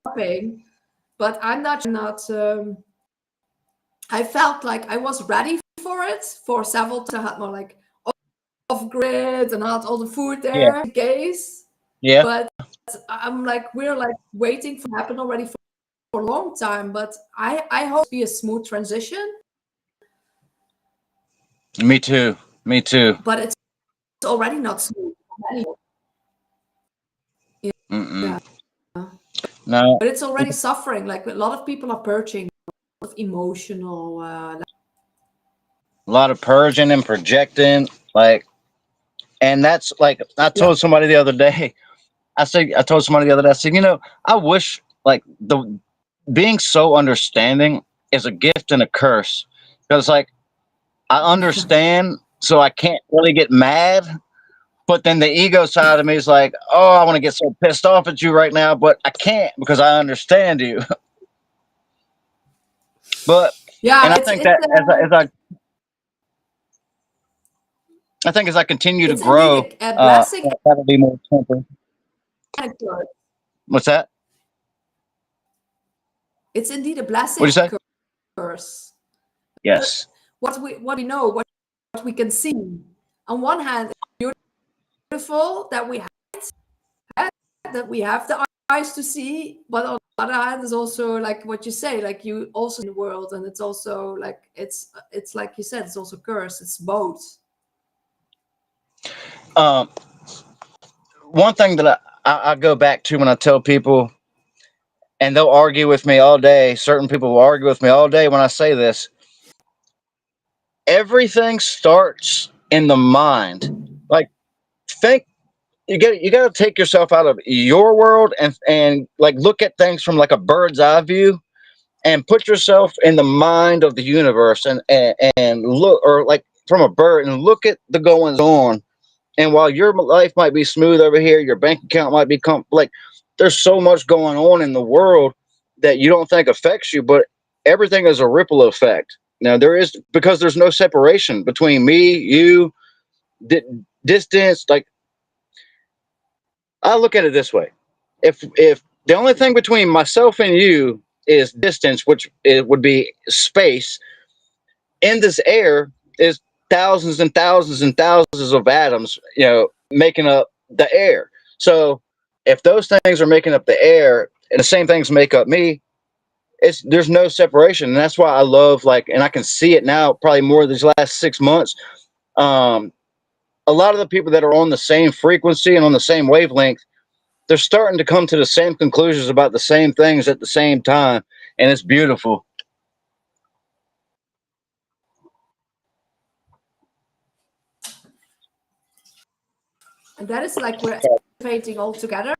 prepping, but I'm not. I felt like I was ready for it for several times. I had more like off grid and I had all the food there in case. Yeah. But I'm like, we're like waiting for it to happen already for a long time, but I hope to be a smooth transition. Me too. But it's already not smooth anymore. Yeah. No. But it's already suffering. Like a lot of people are purging with emotional. A lot of purging and projecting, and that's like I told somebody the other day. I told somebody the other day. I said, I wish being so understanding is a gift and a curse, because I understand, so I can't really get mad. But then the ego side of me is like, oh, I want to get so pissed off at you right now, but I can't because I understand you. But and I think that as I continue to grow, a blessing. That'll be more tempered. What's that? It's indeed a blessing. What'd you say? Curse. Yes. What we know, what we can see. On one hand, it's beautiful that we have the eyes to see, but on the other hand, is also like what you say, like you also in the world, and it's also like it's like you said, it's also cursed. It's both. One thing that I go back to when I tell people, and they'll argue with me all day. Certain people will argue with me all day when I say this. Everything starts in the mind. Like, think you got to take yourself out of your world and like look at things from like a bird's eye view, and put yourself in the mind of the universe and look, or like from a bird, and look at the goings on. And while your life might be smooth over here, your bank account might be like there's so much going on in the world that you don't think affects you, but everything is a ripple effect. Now because there's no separation between me, you, distance. Like, I look at it this way. if the only thing between myself and you is distance, which it would be space, in this air is thousands and thousands and thousands of atoms, making up the air. So if those things are making up the air and the same things make up me, there's no separation. And that's why I love, like, and I can see it now probably more these last 6 months. A lot of the people that are on the same frequency and on the same wavelength, they're starting to come to the same conclusions about the same things at the same time. And it's beautiful. And that is like we're activating all together.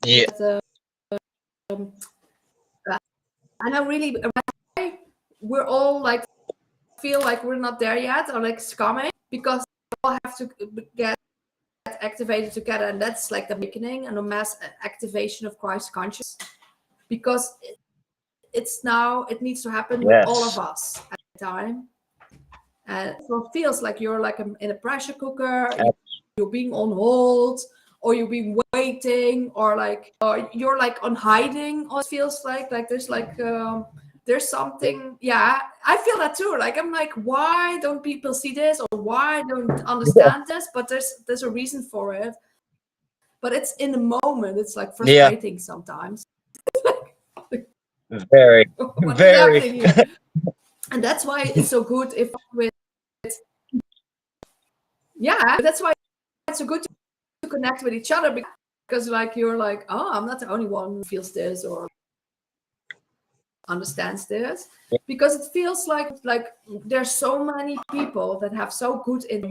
Yeah. And I really, we're all like, feel like we're not there yet, or like it's coming, because we all have to get activated together. And that's like the beginning and a mass activation of Christ consciousness, because it's now, it needs to happen with all of us at the time. And so it feels like you're like in a pressure cooker, you're being on hold, or you're being waiting, or you're like on hiding, or it feels like there's like there's something. Yeah, I feel that too. Like I'm like, why don't people see this, or why don't understand this? But there's a reason for it. But it's in the moment, it's like frustrating sometimes. Very, What's very. happening here? And that's why it's so good if with, yeah, that's why it's so good to connect with each other, because like you're like, oh, I'm not the only one who feels this or understands this, because it feels like there's so many people that have so good in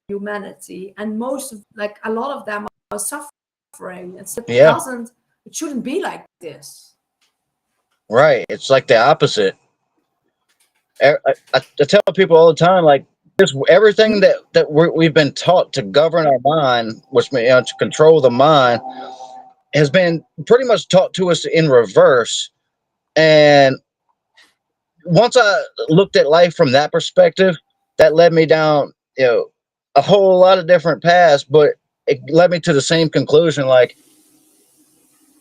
humanity, and most of, like a lot of them are suffering. It shouldn't be like this. Right. It's like the opposite. I tell people all the time, like, everything that we've been taught to govern our mind, which to control the mind, has been pretty much taught to us in reverse. And once I looked at life from that perspective, that led me down, a whole lot of different paths, but it led me to the same conclusion. Like,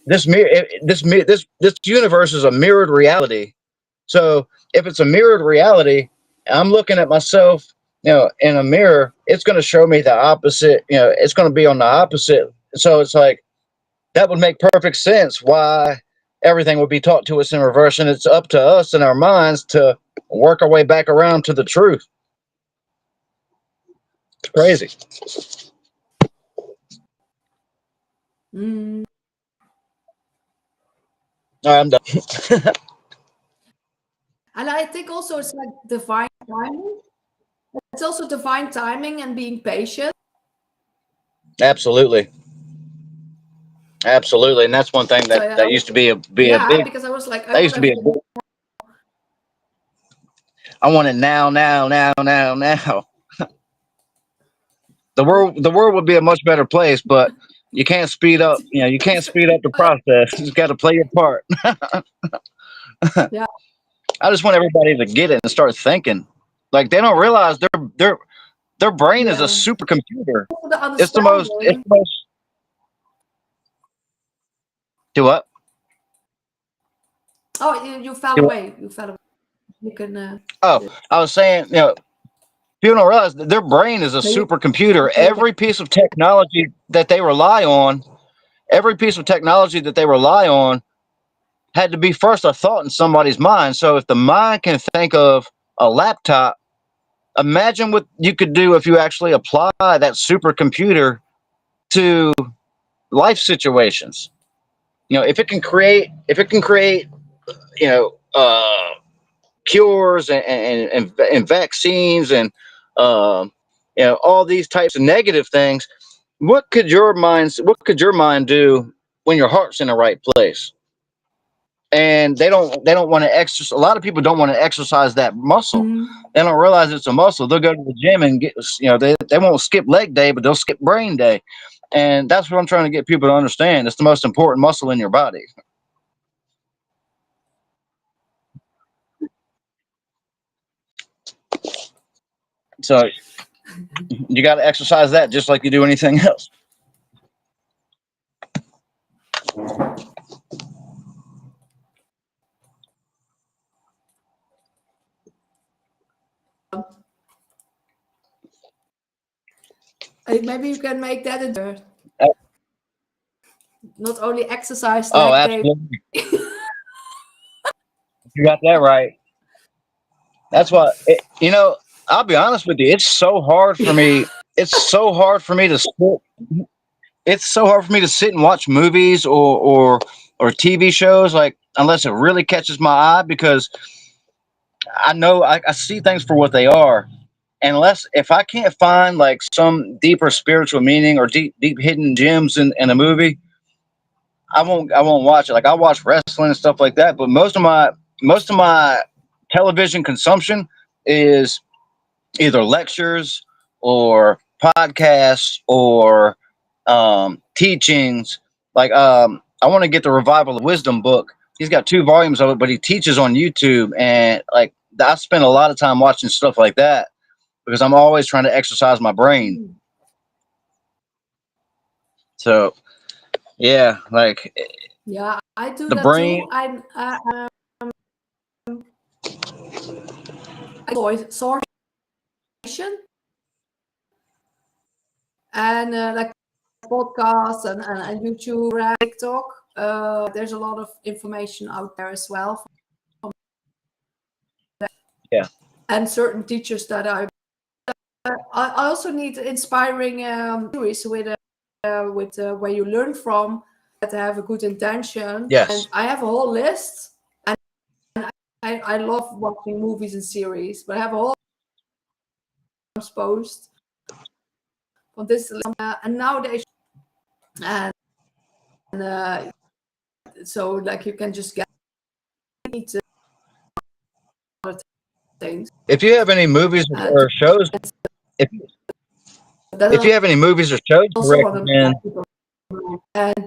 this universe is a mirrored reality. So if it's a mirrored reality, I'm looking at myself, in a mirror, it's going to show me the opposite. It's going to be on the opposite. So it's like, that would make perfect sense why everything would be taught to us in reverse. And it's up to us in our minds to work our way back around to the truth. It's crazy. All right, I'm done. And I think also it's like divine timing. It's also divine timing and being patient. Absolutely. Absolutely. And that's one thing that used to be a big, because I was like, that used to be a big, I want it now. The world would be a much better place, but you can't speed up, you can't speed up the process. You just got to play your part. Yeah. I just want everybody to get it and start thinking. Like, they don't realize their brain is a supercomputer. It's the most. Do what? Oh, you fell away. You fell away. You can. I was saying, people don't realize that their brain is a supercomputer. Every piece of technology that they rely on, had to be first a thought in somebody's mind. So if the mind can think of a laptop, imagine what you could do if you actually apply that supercomputer to life situations. If it can create, cures and vaccines and all these types of negative things, what could your mind do when your heart's in the right place? And they don't want to exercise. A lot of people don't want to exercise that muscle. They don't realize it's a muscle. They'll go to the gym and get, they won't skip leg day, but they'll skip brain day. And that's what I'm trying to get people to understand. It's the most important muscle in your body. So you got to exercise that just like you do anything else. Maybe you can make that into Uh, not only exercise Oh, leg day. absolutely. You got that right. That's why, I'll be honest with you. It's so hard for me. It's so hard for me to sit. It's so hard for me to sit and watch movies or TV shows, like, unless it really catches my eye, because I know I see things for what they are. Unless if I can't find like some deeper spiritual meaning or deep hidden gems in a movie, I won't watch it. Like, I watch wrestling and stuff like that, but most of my television consumption is either lectures or podcasts or teachings. Like, I want to get the Revival of Wisdom book. He's got 2 volumes of it, but he teaches on YouTube, and like I spend a lot of time watching stuff like that because I'm always trying to exercise my brain. So yeah, like Yeah, I do the that brain. too. I source and like podcasts and YouTube, TikTok. There's a lot of information out there as well. Yeah. And certain teachers that I also need inspiring series with where you learn from, that have a good intention. Yes. And I have a whole list, and I love watching movies and series, but I have a whole post on this and nowadays, and so like you can just get things. If you have any movies or shows, if you have any movies or shows to Also recommend, and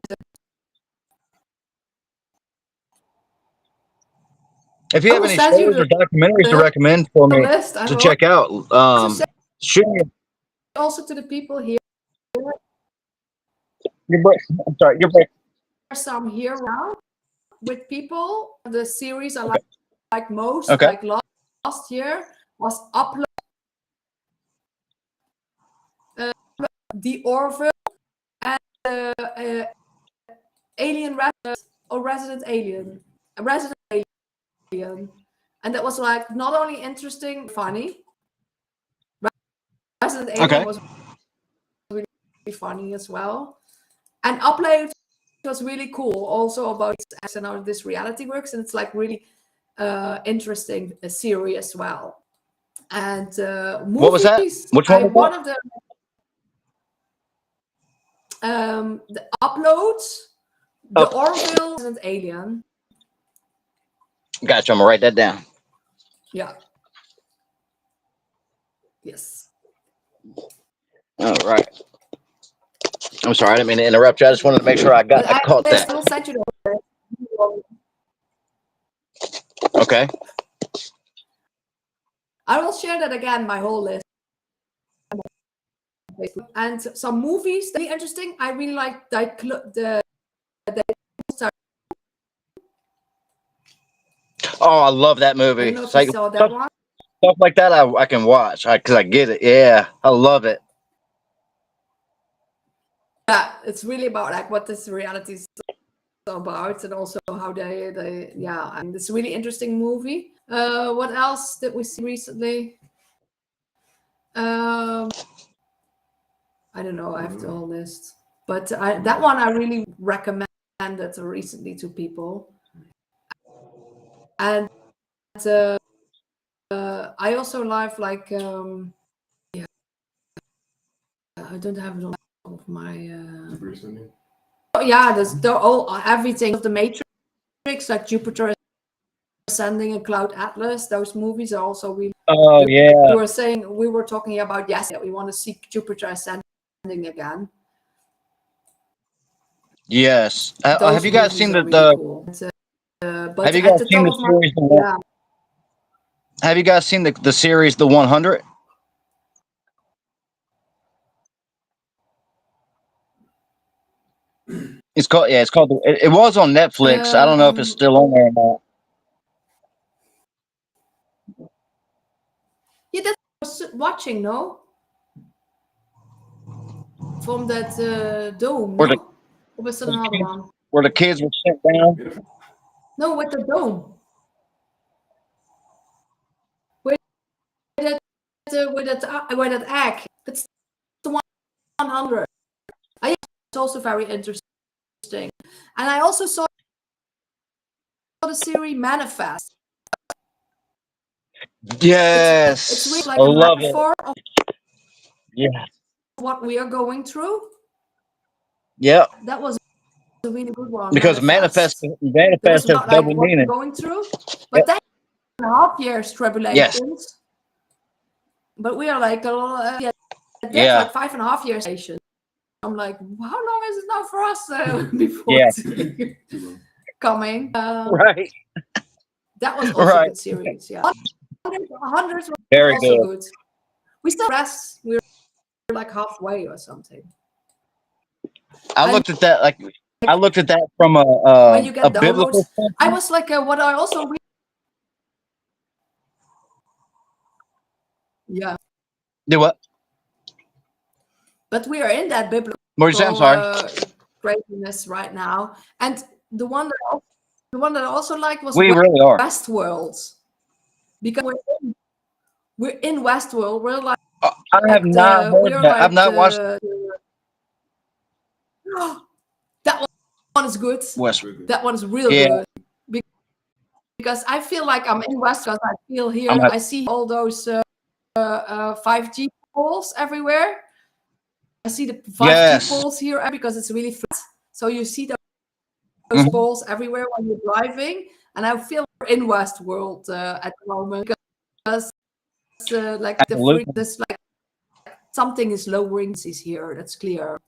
if you have any shows or documentaries to recommend for me to check out, shoot me. Also to the people here, I'm sorry, you're breaking. there's some here now with people. The series I like most, Okay. like last year, was Upload, The Orville, and Alien Resident Alien, and that was like not only interesting, funny. Resident Alien was really funny as well, and Upload was really cool, also about and how this reality works, and it's like really interesting series as well. And movies, What was that? Which one? One of them, the Uploads, The Orville, and Alien. Gotcha. I'm gonna write that down. Yeah. Yes. All right. I'm sorry, I didn't mean to interrupt you. I just wanted to make sure I caught that. I will send you the Okay. I will share that again, my whole list. And some movies that are interesting. I really like the Oh, I love that I movie. don't know if It's you like saw that one. stuff like that I can watch because I get it. Yeah, I love it. Yeah, it's really about like what this reality is about, and also how they yeah, and it's a really interesting movie. What else did we see recently? I don't know. I have the whole list, but that one I really recommended recently to people. And I also love like yeah, I don't have it on top of my oh yeah, there's all everything of the Matrix, like Jupiter Ascending and Cloud Atlas. Those movies are also really. Oh yeah. We were talking about yesterday. We want to see Jupiter Ascending again. Yes. Have you guys seen really cool. But have you guys seen the series? Have you guys seen the series The 100? It's called. Yeah, it's called. It was on Netflix. I don't know if it's still on there or not. Yeah, that's watching. No. from that dome. Where the- No? Or was it another one? where the kids were sent down. Beautiful. No, with the dome. With that egg. It's the 100. It's also very interesting. And I also saw the series Manifest. Yes, It's really like I a love it. metaphor of Yeah, what we are going through. yeah. That was a really good one. Because manifest It was has about like double what we're meaning. going through. But then 2.5 years tribulations. Yes. But we are like that's Yeah. like 5.5 years patient. I'm like, how long is it now for us before Yeah. it's coming? Right. That was also a Right. good series. Yeah, 100 was Very also good. good. We still rest. We're like halfway or something. I looked at that from When you a get biblical downloads, I was like, what I also read. Yeah, do what? but we are in that biblical What did you say? I'm sorry. craziness right now, and the one that I also liked was We really are. Westworld, because we're in Westworld. We're like I have not heard we're that. like I've not watched that one is good. Westworld. That one is real Yeah. good because I feel like I'm in Westworld. I feel here. I see all those 5G poles everywhere. I see the 5G poles here because it's really flat. So you see those poles everywhere when you're driving, and I feel we're in Westworld at the moment because like this like something is lowering this here. That's clear.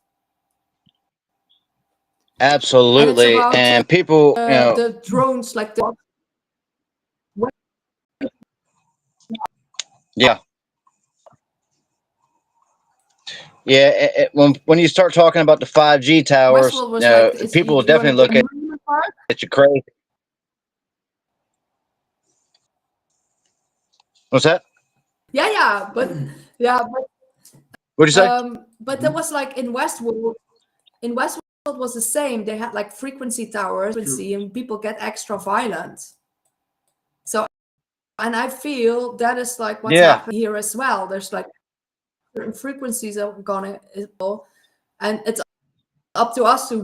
Absolutely, and, and people, the drones, like the yeah. When you start talking about the 5G towers, like, people will definitely look at you crazy. What's that? but What'd you say? but there was like in Westworld was the same. They had like frequency towers, and people get extra violent. So, and I feel that is like what's happening here as well. There's like certain frequencies are gonna, and it's up to us to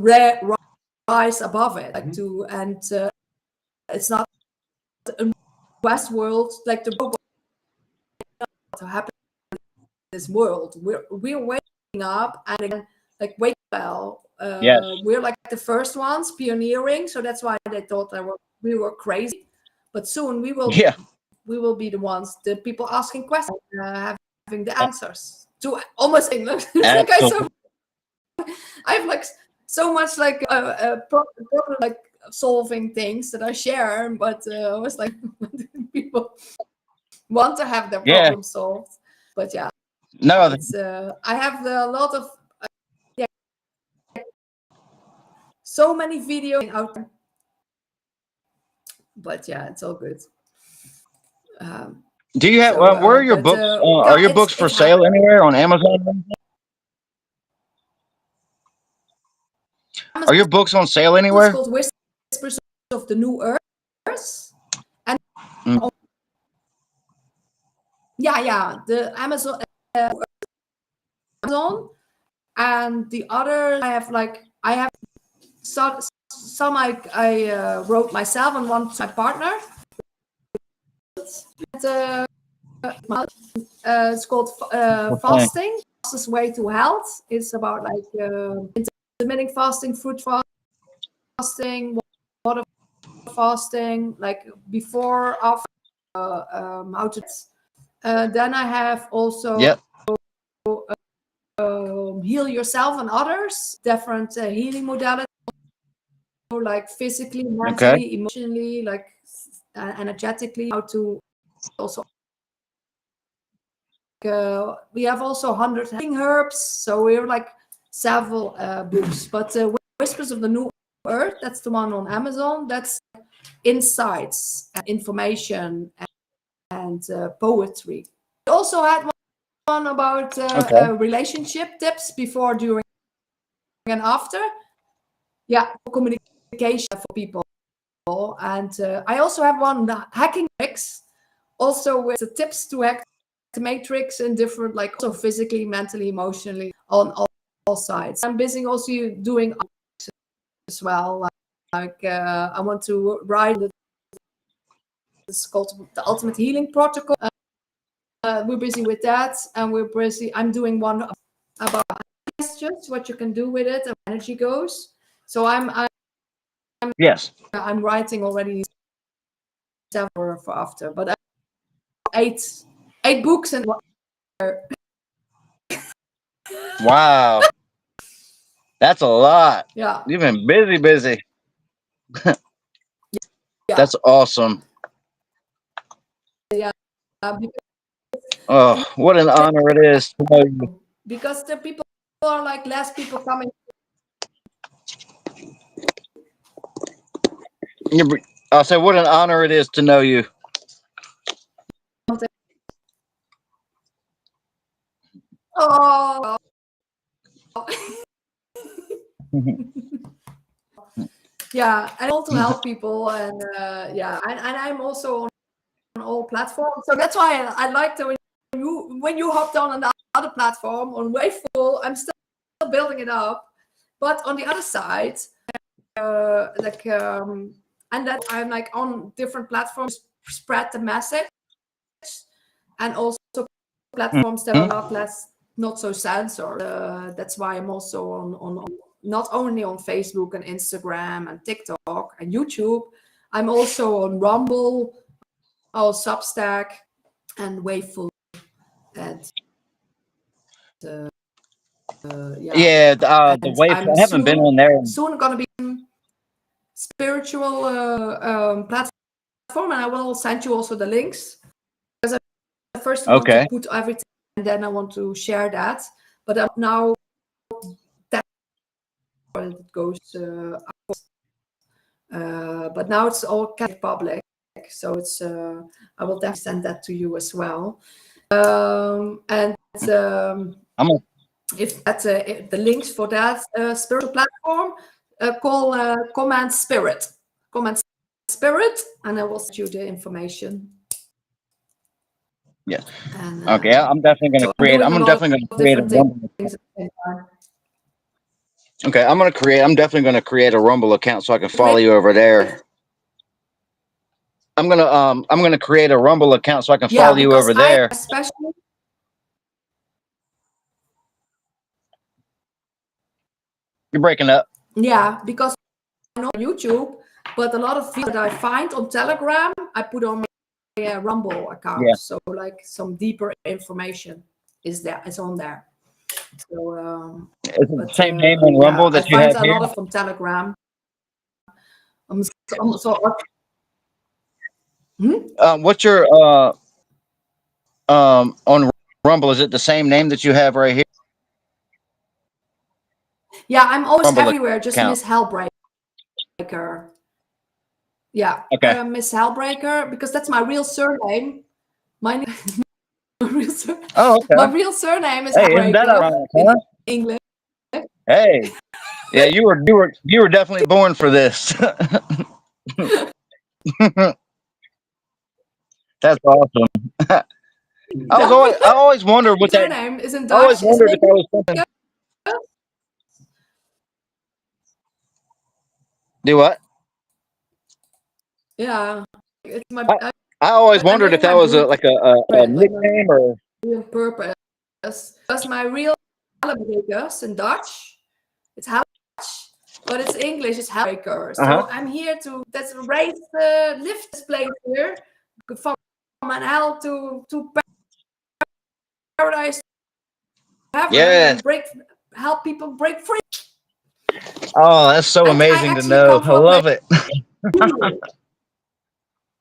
rise above it, like it's not in Westworld like the robot to happen in this world. We're waking up, and again, like wake well. We're like the first ones pioneering, so that's why they thought we were crazy. But soon we will be the ones, the people asking questions, having the answers to almost English. Like I have like so much like problem like solving things that I share, but I was like people want to have their problem solved. But I have a lot of so many videos out there. But it's all good. Do you have where are your books? Are your books for sale anywhere on Amazon? Are your books on sale anywhere? It's called Whispers of the New Earth. And the Amazon, and the other I have some I wrote myself, and one to my partner. It's called Fasting, Fastest Way to Health. It's about like intermittent fasting, fruit fasting, water fasting, like before, after, how to. Then I have also Heal Yourself and Others, different healing modalities, like physically, mentally, emotionally, like energetically, how to also. We have also 100 healing herbs, so we're like several books. But Whispers of the New Earth, that's the one on Amazon. That's insights, and information, and poetry. We also had one about relationship tips before, during, and after. Yeah, for communication for people. And I also have one, the hacking tricks, also with the tips to hack the matrix in different, like also physically, mentally, emotionally, on all sides. I'm busy also doing as well. Like I want to write. It's called the Ultimate Healing Protocol. We're busy with that, and we're busy. I'm doing one about just what you can do with it, and energy goes. So I'm Yes. I'm writing already several for after, but eight books and Wow. That's a lot. yeah. You've been busy. Yeah. That's awesome. Yeah. Oh, what an honor it is to know you. Because the people are like less people coming. I'll say what an honor it is to know you. Oh. Yeah, and also help people, and yeah, and I'm also on all platforms. So that's why I liked it when you hopped on another platform on Waveful. I'm still building it up, but on the other side, like and that I'm like on different platforms, spread the message, and also platforms that are not so censored. That's why I'm also on not only on Facebook and Instagram and TikTok and YouTube. I'm also on Rumble, Substack, and Waveful. And yeah, the Waveful. I haven't been on there. Soon gonna be spiritual platform, and I will send you also the links, because I first want to put everything, and then I want to share that. But now that it goes but now it's all kind of public, so it's I will definitely send that to you as well. And if that's the links for that spiritual platform, call Command Spirit, and I will send you the information. Yes. And, okay, I'm definitely going to create. I'm definitely going to create a Rumble. Okay, I'm definitely going to create a Rumble account so I can follow you over there. I'm gonna create a Rumble account so I can follow you over there. Especially. You're breaking up. Yeah, because I know YouTube, but a lot of videos that I find on Telegram, I put on my Rumble account. Yeah. So like some deeper information is on there. So is it the same name on Rumble that you have here? I find a lot of from Telegram. What's your on Rumble? Is it the same name that you have right here? Yeah, I'm always Rumble everywhere. Just MissHellbreaker. Yeah. Okay. MissHellbreaker, because that's my real surname. My real surname. Oh, okay. My real surname is Hellbreaker in English. Hey, yeah, you were definitely born for this. That's awesome. I always wondered what that name is in Dutch. I always wondered if that was something. Do what? Yeah, it's my. I always wondered if that was a nickname or purpose. Because my real Hellbreakers in Dutch, it's Hellbreakers, but it's English, it's Hellbreaker. So I'm here to lift this place here from hell to paradise, heaven, and help people break free. Oh, that's so amazing to know. I love it.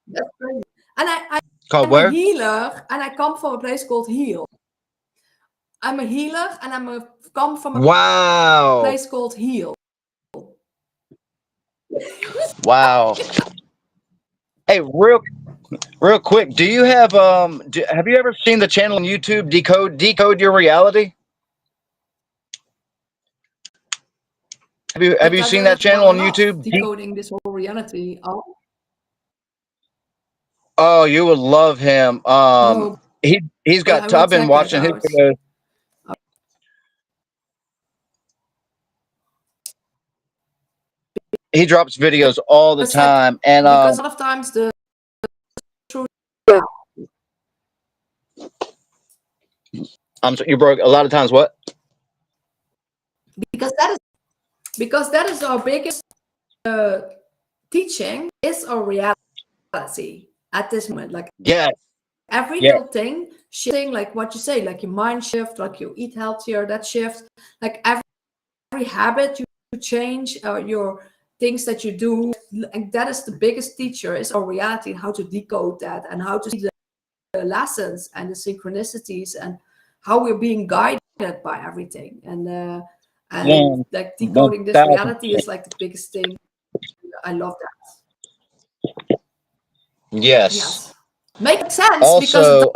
That's crazy. And I'm a healer, and I come from a place called Heal. I'm a healer, and come from a place called Heal. Wow. Hey, real quick, do you have have you ever seen the channel on YouTube Decode Your Reality? Have you seen that channel on YouTube? Decoding this whole reality. Oh, you would love him. No, He's but I got. will I've been check watching that his out. videos. He drops videos all the It's like, time, and because a lot of times the truth. you broke a lot of times. What? Because that is our biggest teaching is our reality at this moment. Like Yeah, every yeah, little thing, shifting, like what you say, like your mind shift, like you eat healthier, that shift, like every habit you change, your things that you do, and that is the biggest teacher is our reality and how to decode that and how to see the lessons and the synchronicities and how we're being guided by everything. And like decoding this 1000%. reality is like the biggest thing. I love that. Yes. Makes sense because Also,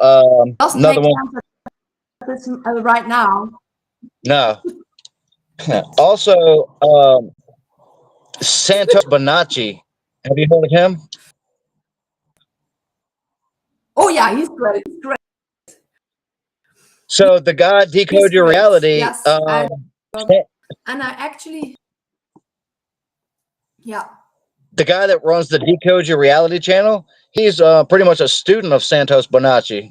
it doesn't another make one. sense right now. No. Also, Santos Bonacci. Have you heard of him? Oh yeah, he's great. He's great. So the guy Decode He's Your great. Reality. Yes. And I actually, yeah. The guy that runs the Decode Your Reality channel, he's pretty much a student of Santos Bonacci.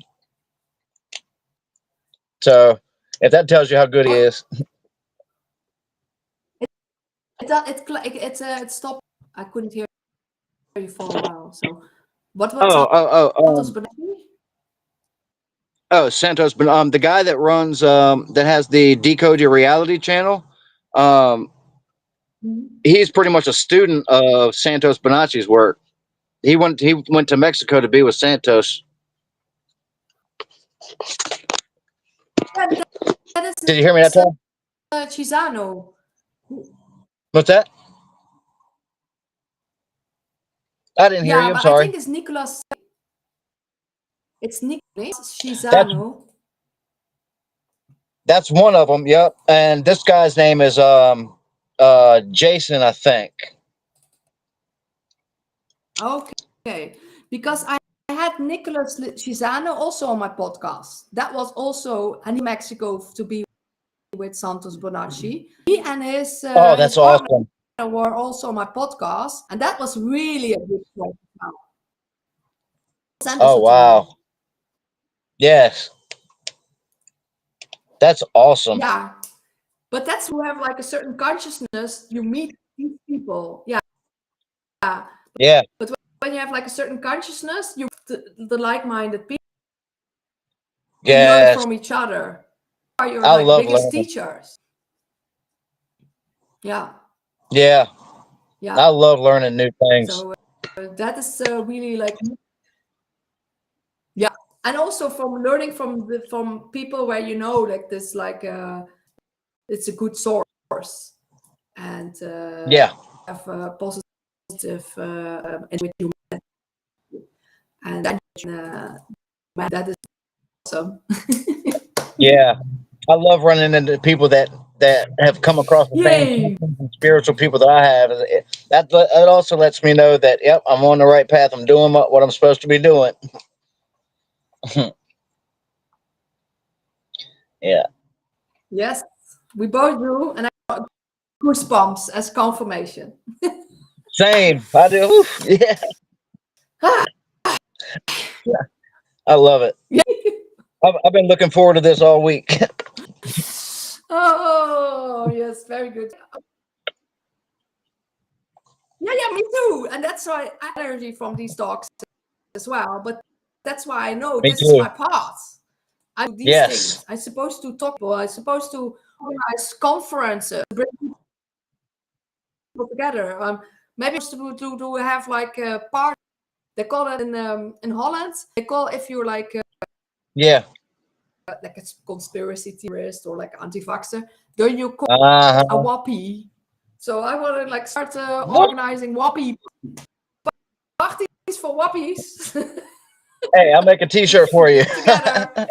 So if that tells you how good he is. It stopped. I couldn't hear you for a while. So what's Santos Bonacci? Oh, Santos, but the guy that runs that has the Decode Your Reality channel, he's pretty much a student of Santos Bonacci's work. He went to Mexico to be with Santos. Did you hear me that time? Chisano. What's that? I didn't hear you. I'm sorry. I think it's Nicolas. It's Nicolas Chisano. That's one of them. Yep. And this guy's name is Jason, I think. Okay, because I had Nicolas Chisano also on my podcast. That was also in Mexico to be with Santos Bonacci. He and his That's his partner awesome. were also on my podcast, and that was really a good show. Oh wow! Yes, that's awesome. Yeah, but that's who have like a certain consciousness. You meet these people. Yeah. Yeah. But when you have like a certain consciousness, you the like-minded people. You learn from each other. Are your like biggest teachers? Yeah. Yeah. I love learning new things. So that is really like, yeah, and also from learning from people where you know like this, like it's a good source, and have a positive with you, and that is awesome. Yeah, I love running into people that have come across the same spiritual people that I have. That also lets me know that yep, I'm on the right path. I'm doing what I'm supposed to be doing. Yeah. Yes, we both do, and I got goosebumps as confirmation. Same, I do. Yeah. I love it. Yeah. I've been looking forward to this all week. Oh yes, very good. Yeah, me too. And that's why I have energy from these talks as well. But that's why I know this is my path. I do these things. I'm supposed to talk about. I'm supposed to organize conferences, bring people together. Maybe to have like a party. They call it in Holland. They call if you're like like a conspiracy theorist or like anti-vaxxer, then you call a wappie. So I want to like start organizing wappie parties for wappies. Hey, I'll make a T-shirt for you. Together.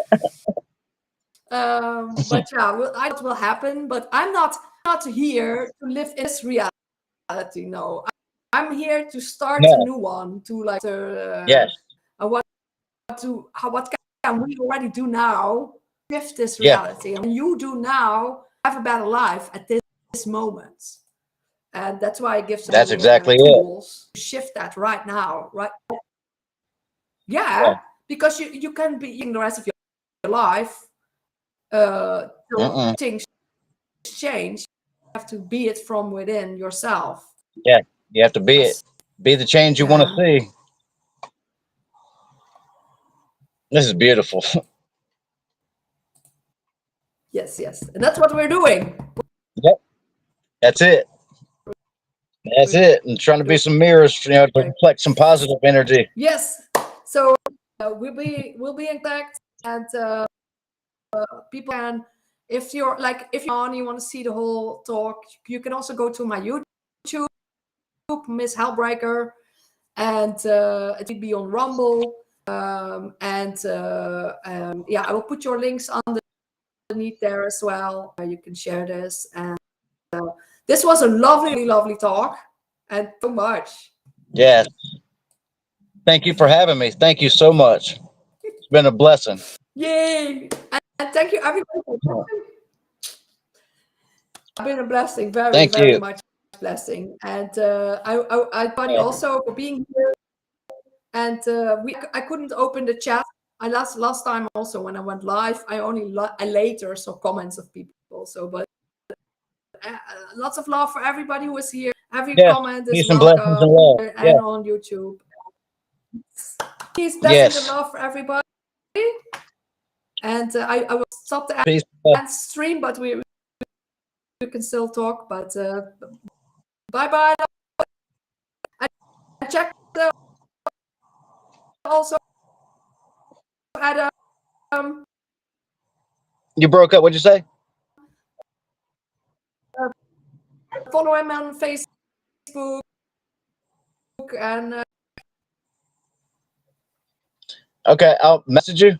But yeah, I know it will happen. But I'm not not here to live in this reality. No, I'm here to start No. a new one. To like, Yes. what can we already do now? Shift this Yeah. reality, and you do now have a better life at this moment. And that's why I give some That's exactly it. tools to shift that right now, right? Yeah, because you can be eating the rest of your life till things change. You have to be it from within yourself. Yeah, you have to be it. Be the change you want to see. This is beautiful. Yes, and that's what we're doing. Yep, that's it. That's it. And trying to be some mirrors, you know, to reflect some positive energy. Yes. So we'll be in contact, and people can, if you're on, you want to see the whole talk, you can also go to my YouTube, MissHellbreaker, and it will be on Rumble. Yeah, I will put your links underneath there as well. You can share this. And this was a lovely talk, and so much. Yes. Thank you for having me. Thank you so much. It's been a blessing. Yay! And thank you, everybody, for watching. It's been a blessing, very much blessing. And I also for being here. And I couldn't open the chat. I last time also when I went live, I only later saw comments of people also. But lots of love for everybody who is here. Every comment is welcome, and love. And on YouTube. Peace, blessings, and love for everybody. And I will stop the stream, but we can still talk. But bye. I checked also Adam. You broke up. What'd you say? Follow him on Facebook and. Okay, I'll message you.